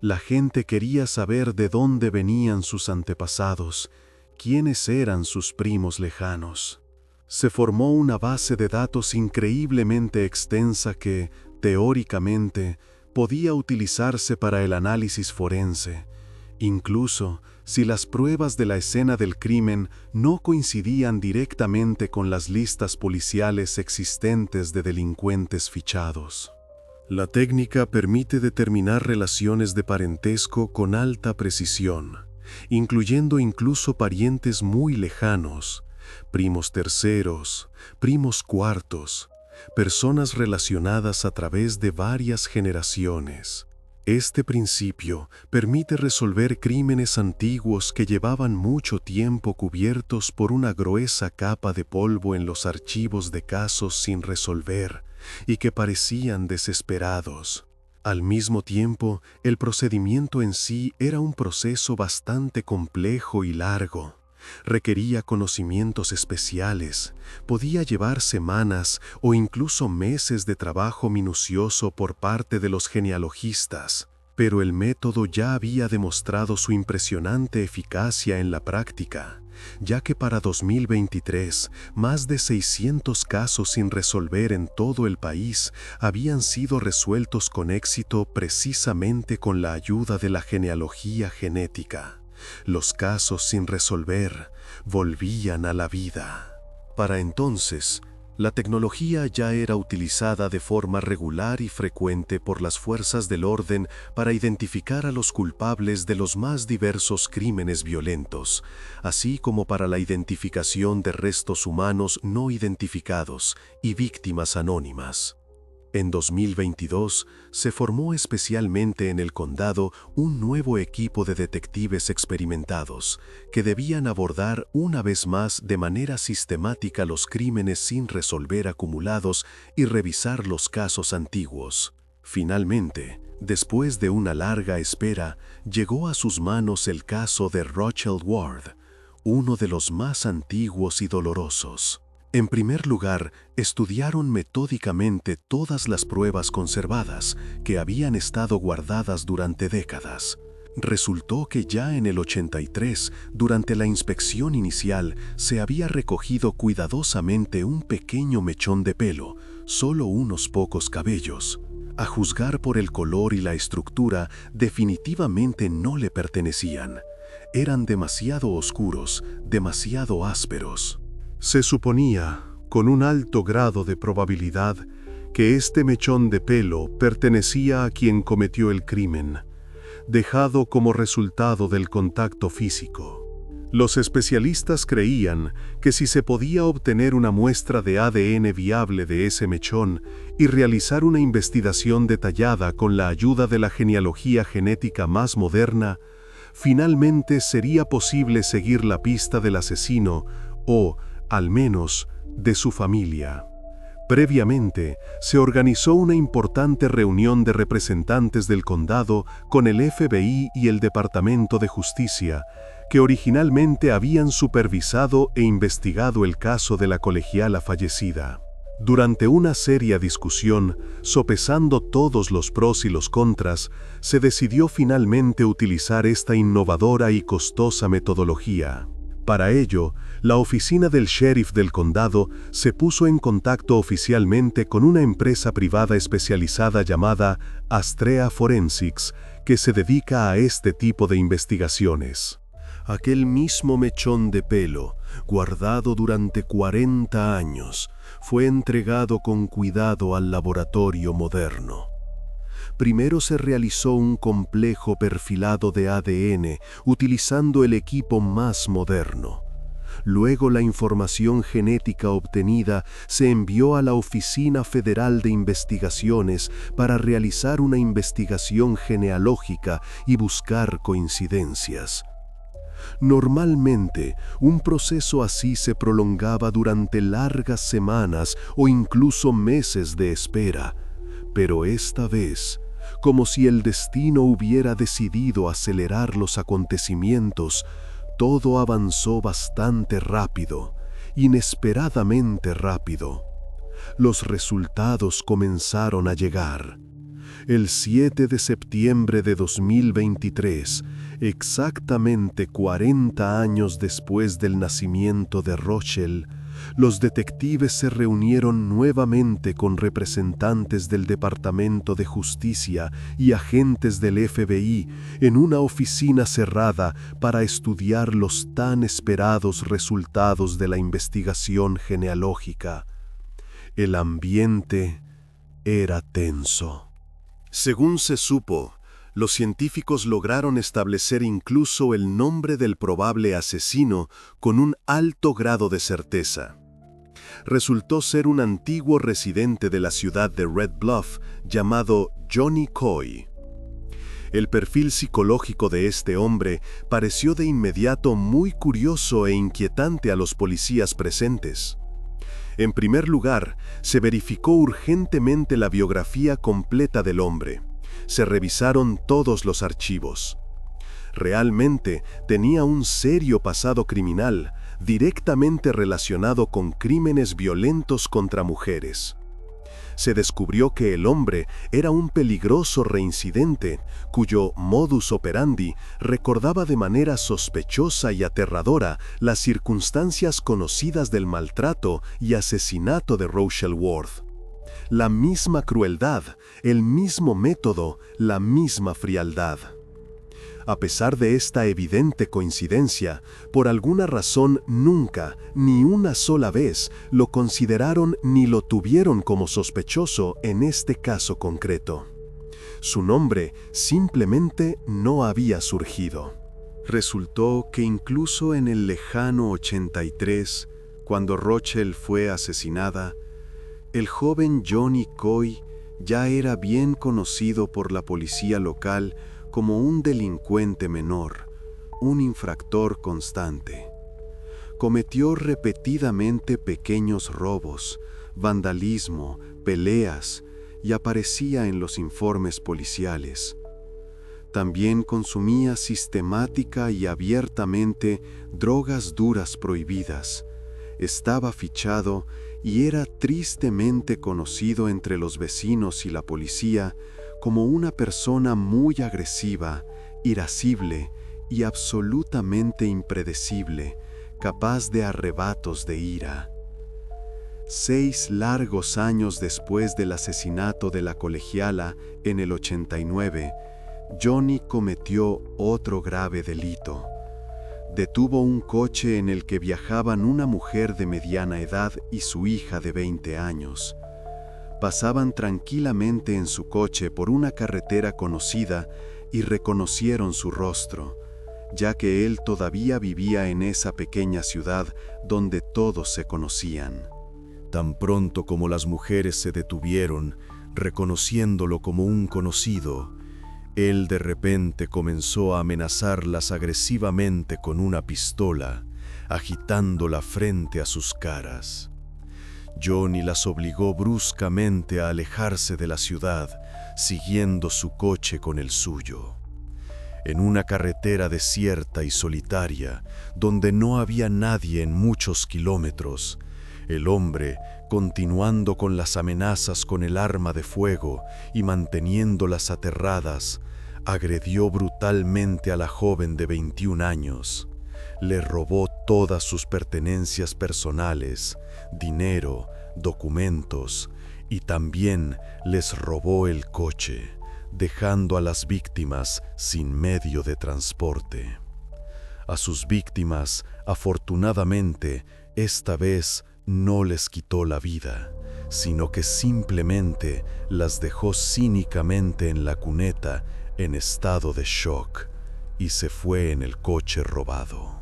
La gente quería saber de dónde venían sus antepasados, quiénes eran sus primos lejanos. Se formó una base de datos increíblemente extensa que, teóricamente, podía utilizarse para el análisis forense, incluso si las pruebas de la escena del crimen no coincidían directamente con las listas policiales existentes de delincuentes fichados. La técnica permite determinar relaciones de parentesco con alta precisión, incluyendo incluso parientes muy lejanos, primos terceros, primos cuartos, personas relacionadas a través de varias generaciones. Este principio permite resolver crímenes antiguos que llevaban mucho tiempo cubiertos por una gruesa capa de polvo en los archivos de casos sin resolver y que parecían desesperados. Al mismo tiempo, el procedimiento en sí era un proceso bastante complejo y largo. Requería conocimientos especiales, podía llevar semanas o incluso meses de trabajo minucioso por parte de los genealogistas, pero el método ya había demostrado su impresionante eficacia en la práctica, ya que para 2023, más de 600 casos sin resolver en todo el país habían sido resueltos con éxito precisamente con la ayuda de la genealogía genética. Los casos sin resolver volvían a la vida. Para entonces, la tecnología ya era utilizada de forma regular y frecuente por las fuerzas del orden para identificar a los culpables de los más diversos crímenes violentos, así como para la identificación de restos humanos no identificados y víctimas anónimas. En 2022, se formó especialmente en el condado un nuevo equipo de detectives experimentados que debían abordar una vez más de manera sistemática los crímenes sin resolver acumulados y revisar los casos antiguos. Finalmente, después de una larga espera, llegó a sus manos el caso de Rochelle Ward, uno de los más antiguos y dolorosos. En primer lugar, estudiaron metódicamente todas las pruebas conservadas que habían estado guardadas durante décadas. Resultó que ya en el 83, durante la inspección inicial, se había recogido cuidadosamente un pequeño mechón de pelo, solo unos pocos cabellos. A juzgar por el color y la estructura, definitivamente no le pertenecían. Eran demasiado oscuros, demasiado ásperos. Se suponía, con un alto grado de probabilidad, que este mechón de pelo pertenecía a quien cometió el crimen, dejado como resultado del contacto físico. Los especialistas creían que si se podía obtener una muestra de ADN viable de ese mechón y realizar una investigación detallada con la ayuda de la genealogía genética más moderna, finalmente sería posible seguir la pista del asesino o, al menos, de su familia. Previamente, se organizó una importante reunión de representantes del condado con el FBI y el Departamento de Justicia, que originalmente habían supervisado e investigado el caso de la colegiala fallecida. Durante una seria discusión, sopesando todos los pros y los contras, se decidió finalmente utilizar esta innovadora y costosa metodología. Para ello, la oficina del sheriff del condado se puso en contacto oficialmente con una empresa privada especializada llamada Astrea Forensics, que se dedica a este tipo de investigaciones. Aquel mismo mechón de pelo, guardado durante 40 años, fue entregado con cuidado al laboratorio moderno. Primero se realizó un complejo perfilado de ADN utilizando el equipo más moderno. Luego la información genética obtenida se envió a la Oficina Federal de Investigaciones para realizar una investigación genealógica y buscar coincidencias. Normalmente, un proceso así se prolongaba durante largas semanas o incluso meses de espera, pero esta vez, como si el destino hubiera decidido acelerar los acontecimientos, todo avanzó bastante rápido, inesperadamente rápido. Los resultados comenzaron a llegar. El 7 de septiembre de 2023, exactamente 40 años después del nacimiento de Rochelle, los detectives se reunieron nuevamente con representantes del Departamento de Justicia y agentes del FBI en una oficina cerrada para estudiar los tan esperados resultados de la investigación genealógica. El ambiente era tenso. Según se supo, los científicos lograron establecer incluso el nombre del probable asesino con un alto grado de certeza. Resultó ser un antiguo residente de la ciudad de Red Bluff llamado Johnny Coy. El perfil psicológico de este hombre pareció de inmediato muy curioso e inquietante a los policías presentes. En primer lugar, se verificó urgentemente la biografía completa del hombre. Se revisaron todos los archivos. Realmente tenía un serio pasado criminal, directamente relacionado con crímenes violentos contra mujeres. Se descubrió que el hombre era un peligroso reincidente, cuyo modus operandi recordaba de manera sospechosa y aterradora las circunstancias conocidas del maltrato y asesinato de Rochelle Ward. La misma crueldad, el mismo método, la misma frialdad. A pesar de esta evidente coincidencia, por alguna razón nunca, ni una sola vez, lo consideraron ni lo tuvieron como sospechoso en este caso concreto. Su nombre simplemente no había surgido. Resultó que incluso en el lejano 83, cuando Rochelle fue asesinada, el joven Johnny Coy ya era bien conocido por la policía local como un delincuente menor, un infractor constante. Cometió repetidamente pequeños robos, vandalismo, peleas y aparecía en los informes policiales. También consumía sistemática y abiertamente drogas duras prohibidas. Estaba fichado y era tristemente conocido entre los vecinos y la policía como una persona muy agresiva, irascible y absolutamente impredecible, capaz de arrebatos de ira. 6 largos años después del asesinato de la colegiala en el 89, Johnny cometió otro grave delito. Detuvo un coche en el que viajaban una mujer de mediana edad y su hija de 20 años. Pasaban tranquilamente en su coche por una carretera conocida y reconocieron su rostro, ya que él todavía vivía en esa pequeña ciudad donde todos se conocían. Tan pronto como las mujeres se detuvieron, reconociéndolo como un conocido, él de repente comenzó a amenazarlas agresivamente con una pistola, agitándola frente a sus caras. Johnny las obligó bruscamente a alejarse de la ciudad, siguiendo su coche con el suyo. En una carretera desierta y solitaria, donde no había nadie en muchos kilómetros, el hombre, continuando con las amenazas con el arma de fuego y manteniéndolas aterradas, agredió brutalmente a la joven de 21 años. Le robó todas sus pertenencias personales, dinero, documentos, y también les robó el coche, dejando a las víctimas sin medio de transporte. A sus víctimas, afortunadamente, esta vez no les quitó la vida, sino que simplemente las dejó cínicamente en la cuneta en estado de shock y se fue en el coche robado.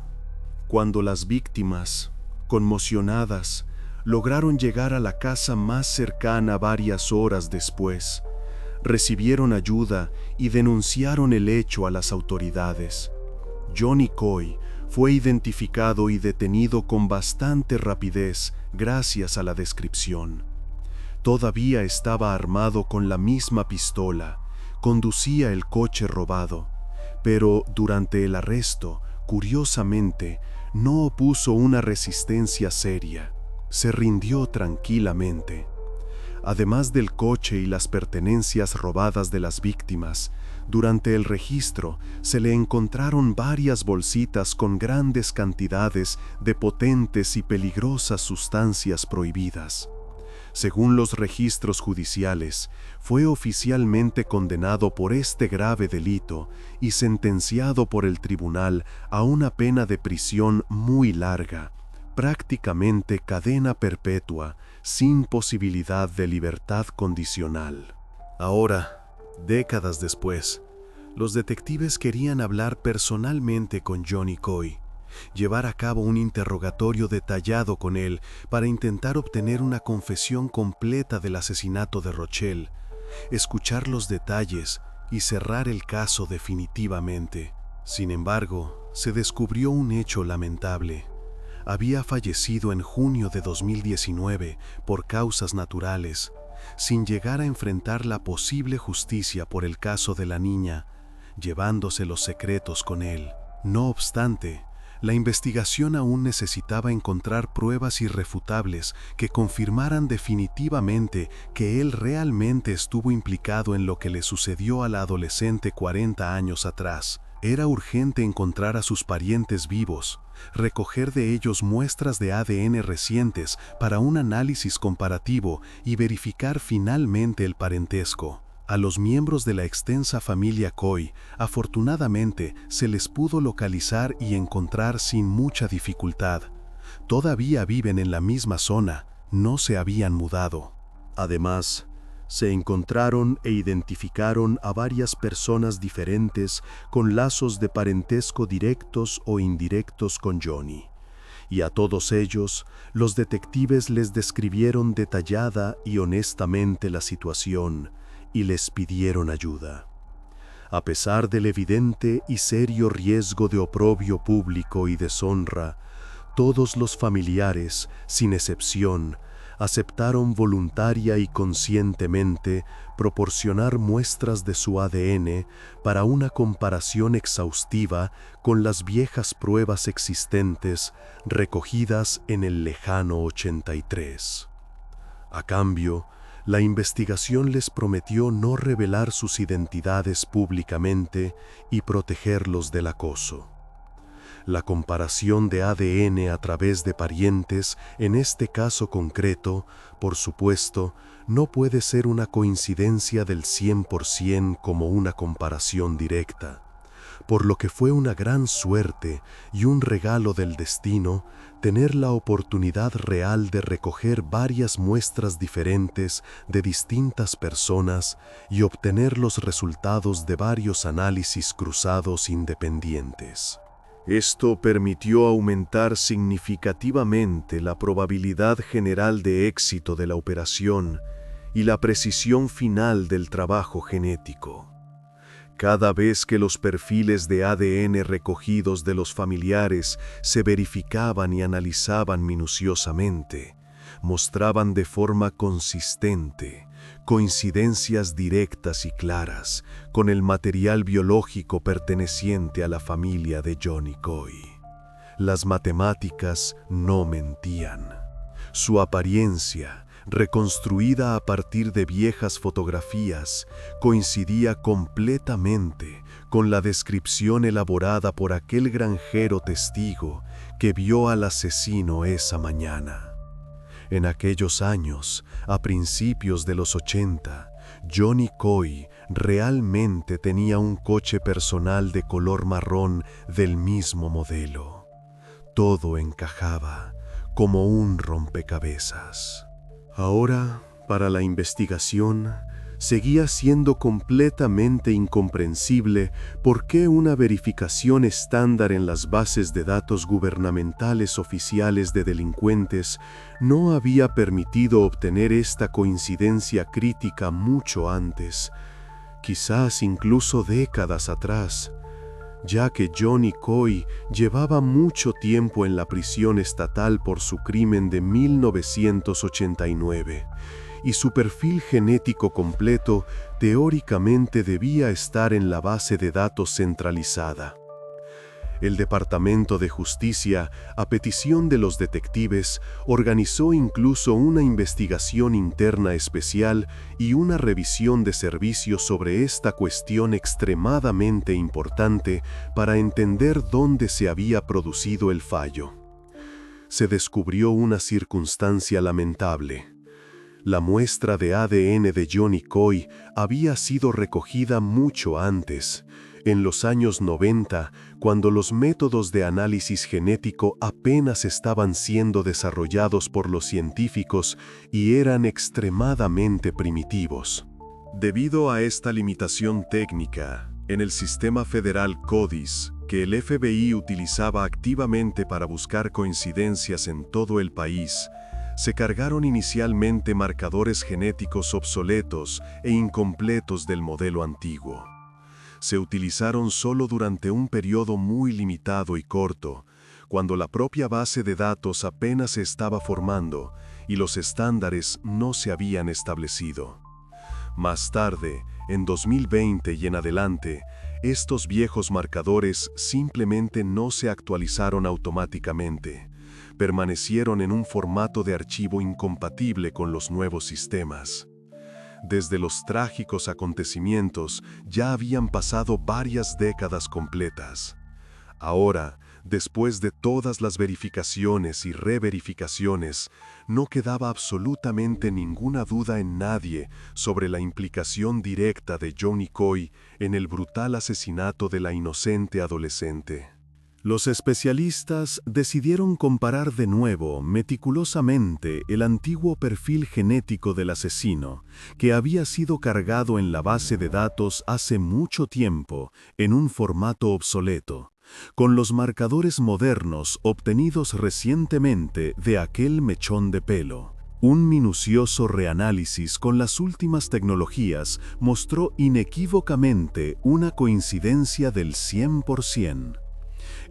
Cuando las víctimas, conmocionadas, lograron llegar a la casa más cercana varias horas después, recibieron ayuda y denunciaron el hecho a las autoridades. Johnny Coy fue identificado y detenido con bastante rapidez gracias a la descripción. Todavía estaba armado con la misma pistola, conducía el coche robado, pero durante el arresto, curiosamente, no opuso una resistencia seria. Se rindió tranquilamente. Además del coche y las pertenencias robadas de las víctimas, durante el registro se le encontraron varias bolsitas con grandes cantidades de potentes y peligrosas sustancias prohibidas. Según los registros judiciales, fue oficialmente condenado por este grave delito y sentenciado por el tribunal a una pena de prisión muy larga, prácticamente cadena perpetua, sin posibilidad de libertad condicional. Ahora, décadas después, los detectives querían hablar personalmente con Johnny Coy, llevar a cabo un interrogatorio detallado con él para intentar obtener una confesión completa del asesinato de Rochelle, escuchar los detalles y cerrar el caso definitivamente. Sin embargo, se descubrió un hecho lamentable. Había fallecido en junio de 2019 por causas naturales, sin llegar a enfrentar la posible justicia por el caso de la niña, llevándose los secretos con él. No obstante, la investigación aún necesitaba encontrar pruebas irrefutables que confirmaran definitivamente que él realmente estuvo implicado en lo que le sucedió a la adolescente 40 años atrás. Era urgente encontrar a sus parientes vivos, recoger de ellos muestras de ADN recientes para un análisis comparativo y verificar finalmente el parentesco. A los miembros de la extensa familia Coy, afortunadamente, se les pudo localizar y encontrar sin mucha dificultad. Todavía viven en la misma zona, no se habían mudado. Además, se encontraron e identificaron a varias personas diferentes con lazos de parentesco directos o indirectos con Johnny. Y a todos ellos, los detectives les describieron detallada y honestamente la situación y les pidieron ayuda. A pesar del evidente y serio riesgo de oprobio público y deshonra, todos los familiares, sin excepción, aceptaron voluntaria y conscientemente proporcionar muestras de su ADN para una comparación exhaustiva con las viejas pruebas existentes recogidas en el lejano 83. A cambio, la investigación les prometió no revelar sus identidades públicamente y protegerlos del acoso. La comparación de ADN a través de parientes, en este caso concreto, por supuesto, no puede ser una coincidencia del 100% como una comparación directa, por lo que fue una gran suerte y un regalo del destino tener la oportunidad real de recoger varias muestras diferentes de distintas personas y obtener los resultados de varios análisis cruzados independientes. Esto permitió aumentar significativamente la probabilidad general de éxito de la operación y la precisión final del trabajo genético. Cada vez que los perfiles de ADN recogidos de los familiares se verificaban y analizaban minuciosamente, mostraban de forma consistente coincidencias directas y claras con el material biológico perteneciente a la familia de Johnny Coy. Las matemáticas no mentían. Su apariencia, reconstruida a partir de viejas fotografías, coincidía completamente con la descripción elaborada por aquel granjero testigo que vio al asesino esa mañana. En aquellos años, a principios de los 80, Johnny Coy realmente tenía un coche personal de color marrón del mismo modelo. Todo encajaba como un rompecabezas. Ahora, para la investigación, seguía siendo completamente incomprensible por qué una verificación estándar en las bases de datos gubernamentales oficiales de delincuentes no había permitido obtener esta coincidencia crítica mucho antes, quizás incluso décadas atrás, ya que Johnny Coy llevaba mucho tiempo en la prisión estatal por su crimen de 1989. Y su perfil genético completo teóricamente debía estar en la base de datos centralizada. El Departamento de Justicia, a petición de los detectives, organizó incluso una investigación interna especial y una revisión de servicios sobre esta cuestión extremadamente importante para entender dónde se había producido el fallo. Se descubrió una circunstancia lamentable. La muestra de ADN de Johnny Coy había sido recogida mucho antes, en los años 90, cuando los métodos de análisis genético apenas estaban siendo desarrollados por los científicos y eran extremadamente primitivos. Debido a esta limitación técnica, en el sistema federal CODIS, que el FBI utilizaba activamente para buscar coincidencias en todo el país, se cargaron inicialmente marcadores genéticos obsoletos e incompletos del modelo antiguo. se utilizaron solo durante un periodo muy limitado y corto, cuando la propia base de datos apenas se estaba formando y los estándares no se habían establecido. Más tarde, en 2020 y en adelante, estos viejos marcadores simplemente no se actualizaron automáticamente. Permanecieron en un formato de archivo incompatible con los nuevos sistemas. Desde los trágicos acontecimientos ya habían pasado varias décadas completas. Ahora, después de todas las verificaciones y reverificaciones, no quedaba absolutamente ninguna duda en nadie sobre la implicación directa de Johnny Coy en el brutal asesinato de la inocente adolescente. Los especialistas decidieron comparar de nuevo meticulosamente el antiguo perfil genético del asesino, que había sido cargado en la base de datos hace mucho tiempo en un formato obsoleto, con los marcadores modernos obtenidos recientemente de aquel mechón de pelo. Un minucioso reanálisis con las últimas tecnologías mostró inequívocamente una coincidencia del 100%.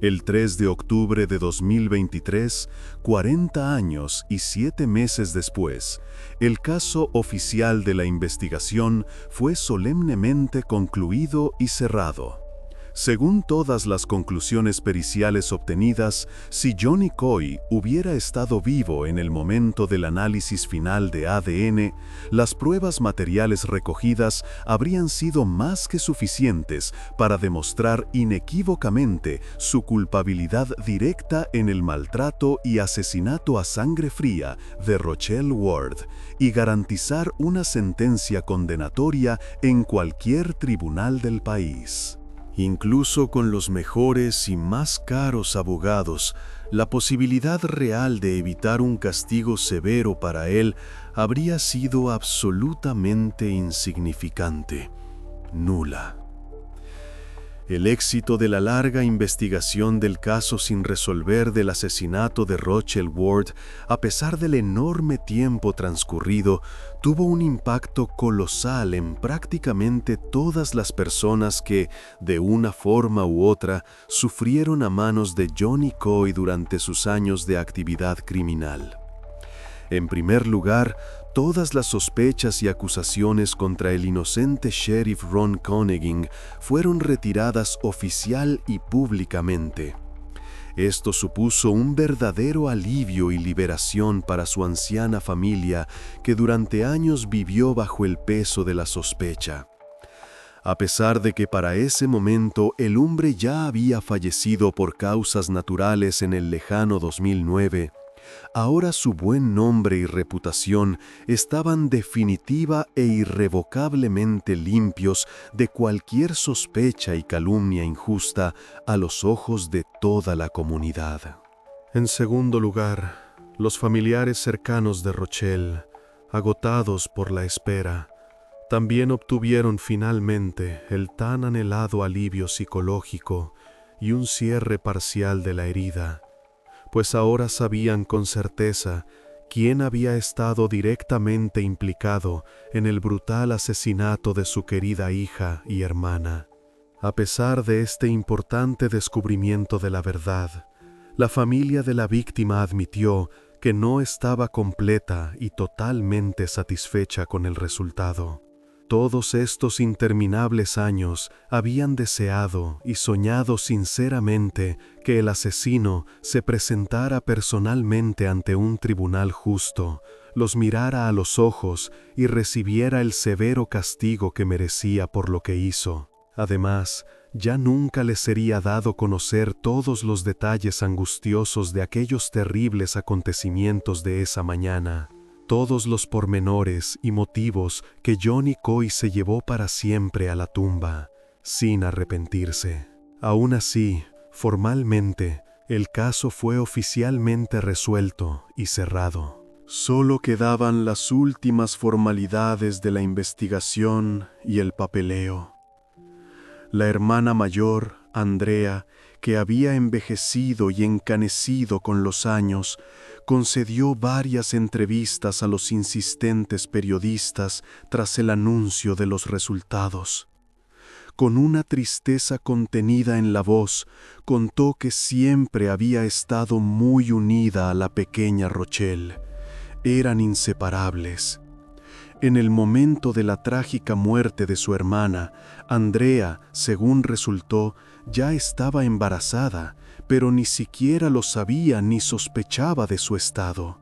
El 3 de octubre de 2023, 40 años y 7 meses después, el caso oficial de la investigación fue solemnemente concluido y cerrado. Según todas las conclusiones periciales obtenidas, si Johnny Coy hubiera estado vivo en el momento del análisis final de ADN, las pruebas materiales recogidas habrían sido más que suficientes para demostrar inequívocamente su culpabilidad directa en el maltrato y asesinato a sangre fría de Rochelle Ward y garantizar una sentencia condenatoria en cualquier tribunal del país. Incluso con los mejores y más caros abogados, la posibilidad real de evitar un castigo severo para él habría sido absolutamente insignificante, nula. El éxito de la larga investigación del caso sin resolver del asesinato de Rochelle Ward, a pesar del enorme tiempo transcurrido, tuvo un impacto colosal en prácticamente todas las personas que, de una forma u otra, sufrieron a manos de Johnny Coy durante sus años de actividad criminal. En primer lugar, todas las sospechas y acusaciones contra el inocente sheriff Ron Conegin fueron retiradas oficial y públicamente. Esto supuso un verdadero alivio y liberación para su anciana familia que durante años vivió bajo el peso de la sospecha. A pesar de que para ese momento el hombre ya había fallecido por causas naturales en el lejano 2009, ahora su buen nombre y reputación estaban definitiva e irrevocablemente limpios de cualquier sospecha y calumnia injusta a los ojos de toda la comunidad. En segundo lugar, los familiares cercanos de Rochelle, agotados por la espera, también obtuvieron finalmente el tan anhelado alivio psicológico y un cierre parcial de la herida, pues ahora sabían con certeza quién había estado directamente implicado en el brutal asesinato de su querida hija y hermana. A pesar de este importante descubrimiento de la verdad, la familia de la víctima admitió que no estaba completa y totalmente satisfecha con el resultado. Todos estos interminables años habían deseado y soñado sinceramente que el asesino se presentara personalmente ante un tribunal justo, los mirara a los ojos y recibiera el severo castigo que merecía por lo que hizo. Además, ya nunca les sería dado conocer todos los detalles angustiosos de aquellos terribles acontecimientos de esa mañana. Todos los pormenores y motivos que Johnny Coy se llevó para siempre a la tumba, sin arrepentirse. Aún así, formalmente, el caso fue oficialmente resuelto y cerrado. Solo quedaban las últimas formalidades de la investigación y el papeleo. La hermana mayor, Andrea, que había envejecido y encanecido con los años, concedió varias entrevistas a los insistentes periodistas tras el anuncio de los resultados. con una tristeza contenida en la voz, contó que siempre había estado muy unida a la pequeña Rochelle. Eran inseparables. En el momento de la trágica muerte de su hermana, Andrea, según resultó, ya estaba embarazada, pero ni siquiera lo sabía ni sospechaba de su estado.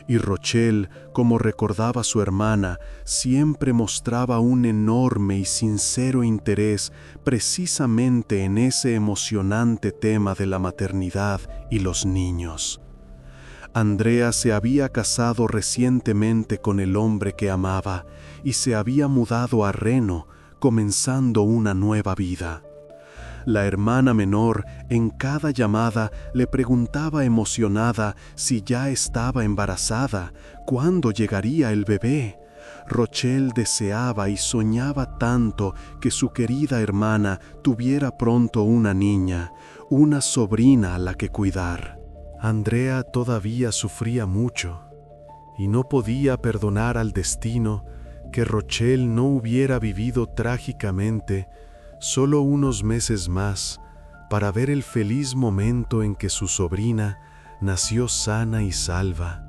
Y Rochelle, como recordaba su hermana, siempre mostraba un enorme y sincero interés precisamente en ese emocionante tema de la maternidad y los niños. Andrea se había casado recientemente con el hombre que amaba y se había mudado a Reno, comenzando una nueva vida. La hermana menor en cada llamada le preguntaba emocionada si ya estaba embarazada, cuándo llegaría el bebé. Rochelle deseaba y soñaba tanto que su querida hermana tuviera pronto una niña, una sobrina a la que cuidar. Andrea todavía sufría mucho y no podía perdonar al destino que Rochelle no hubiera vivido trágicamente solo unos meses más para ver el feliz momento en que su sobrina nació sana y salva,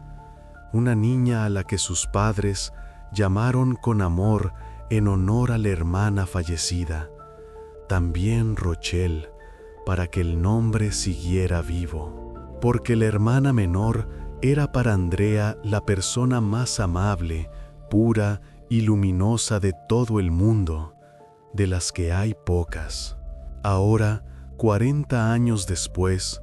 una niña a la que sus padres llamaron con amor en honor a la hermana fallecida, también Rochelle, para que el nombre siguiera vivo. Porque la hermana menor era para Andrea la persona más amable, pura y luminosa de todo el mundo, de las que hay pocas. Ahora, 40 años después,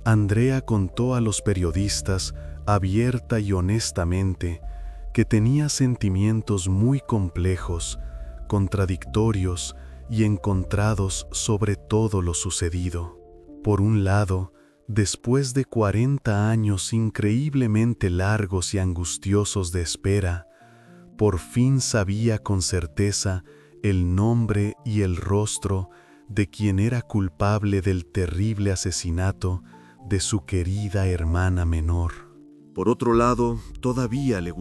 Andrea contó a los periodistas, abierta y honestamente, que tenía sentimientos muy complejos, contradictorios y encontrados sobre todo lo sucedido. Por un lado, después de 40 años increíblemente largos y angustiosos de espera, por fin sabía con certeza el nombre y el rostro de quien era culpable del terrible asesinato de su querida hermana menor. Por otro lado, todavía le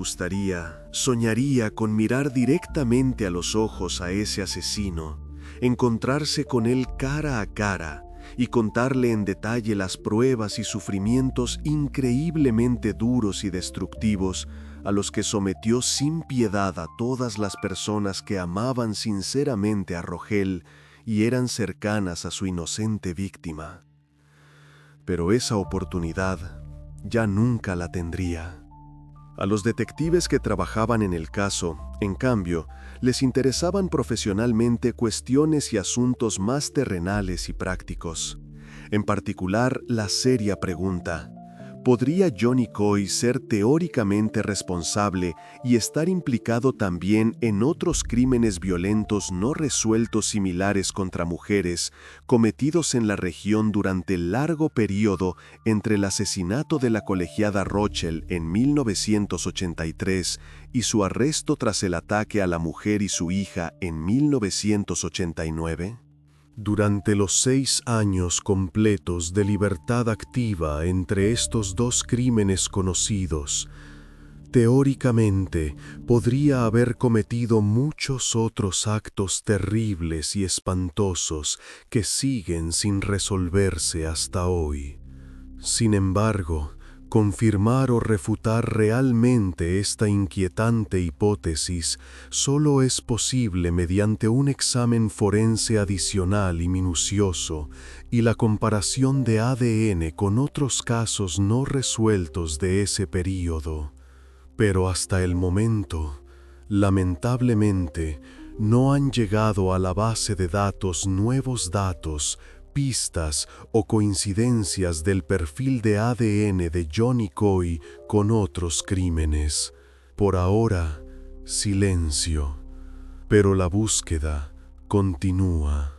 soñaría con mirar directamente a los ojos a ese asesino, encontrarse con él cara a cara, y contarle en detalle las pruebas y sufrimientos increíblemente duros y destructivos a los que sometió sin piedad a todas las personas que amaban sinceramente a Rochelle y eran cercanas a su inocente víctima. Pero esa oportunidad ya nunca la tendría. A los detectives que trabajaban en el caso, en cambio, les interesaban profesionalmente cuestiones y asuntos más terrenales y prácticos. En particular, la seria pregunta: ¿podría Johnny Coy ser teóricamente responsable y estar implicado también en otros crímenes violentos no resueltos similares contra mujeres, cometidos en la región durante el largo periodo entre el asesinato de la colegiada Rochelle en 1983 y su arresto tras el ataque a la mujer y su hija en 1989? Durante los 6 años completos de libertad activa entre estos dos crímenes conocidos, teóricamente podría haber cometido muchos otros actos terribles y espantosos que siguen sin resolverse hasta hoy. Sin embargo, confirmar o refutar realmente esta inquietante hipótesis solo es posible mediante un examen forense adicional y minucioso y la comparación de ADN con otros casos no resueltos de ese período. Pero hasta el momento, lamentablemente, no han llegado a la base de datos nuevos datos, pistas o coincidencias del perfil de ADN de Johnny Coy con otros crímenes. Por ahora, silencio, pero la búsqueda continúa.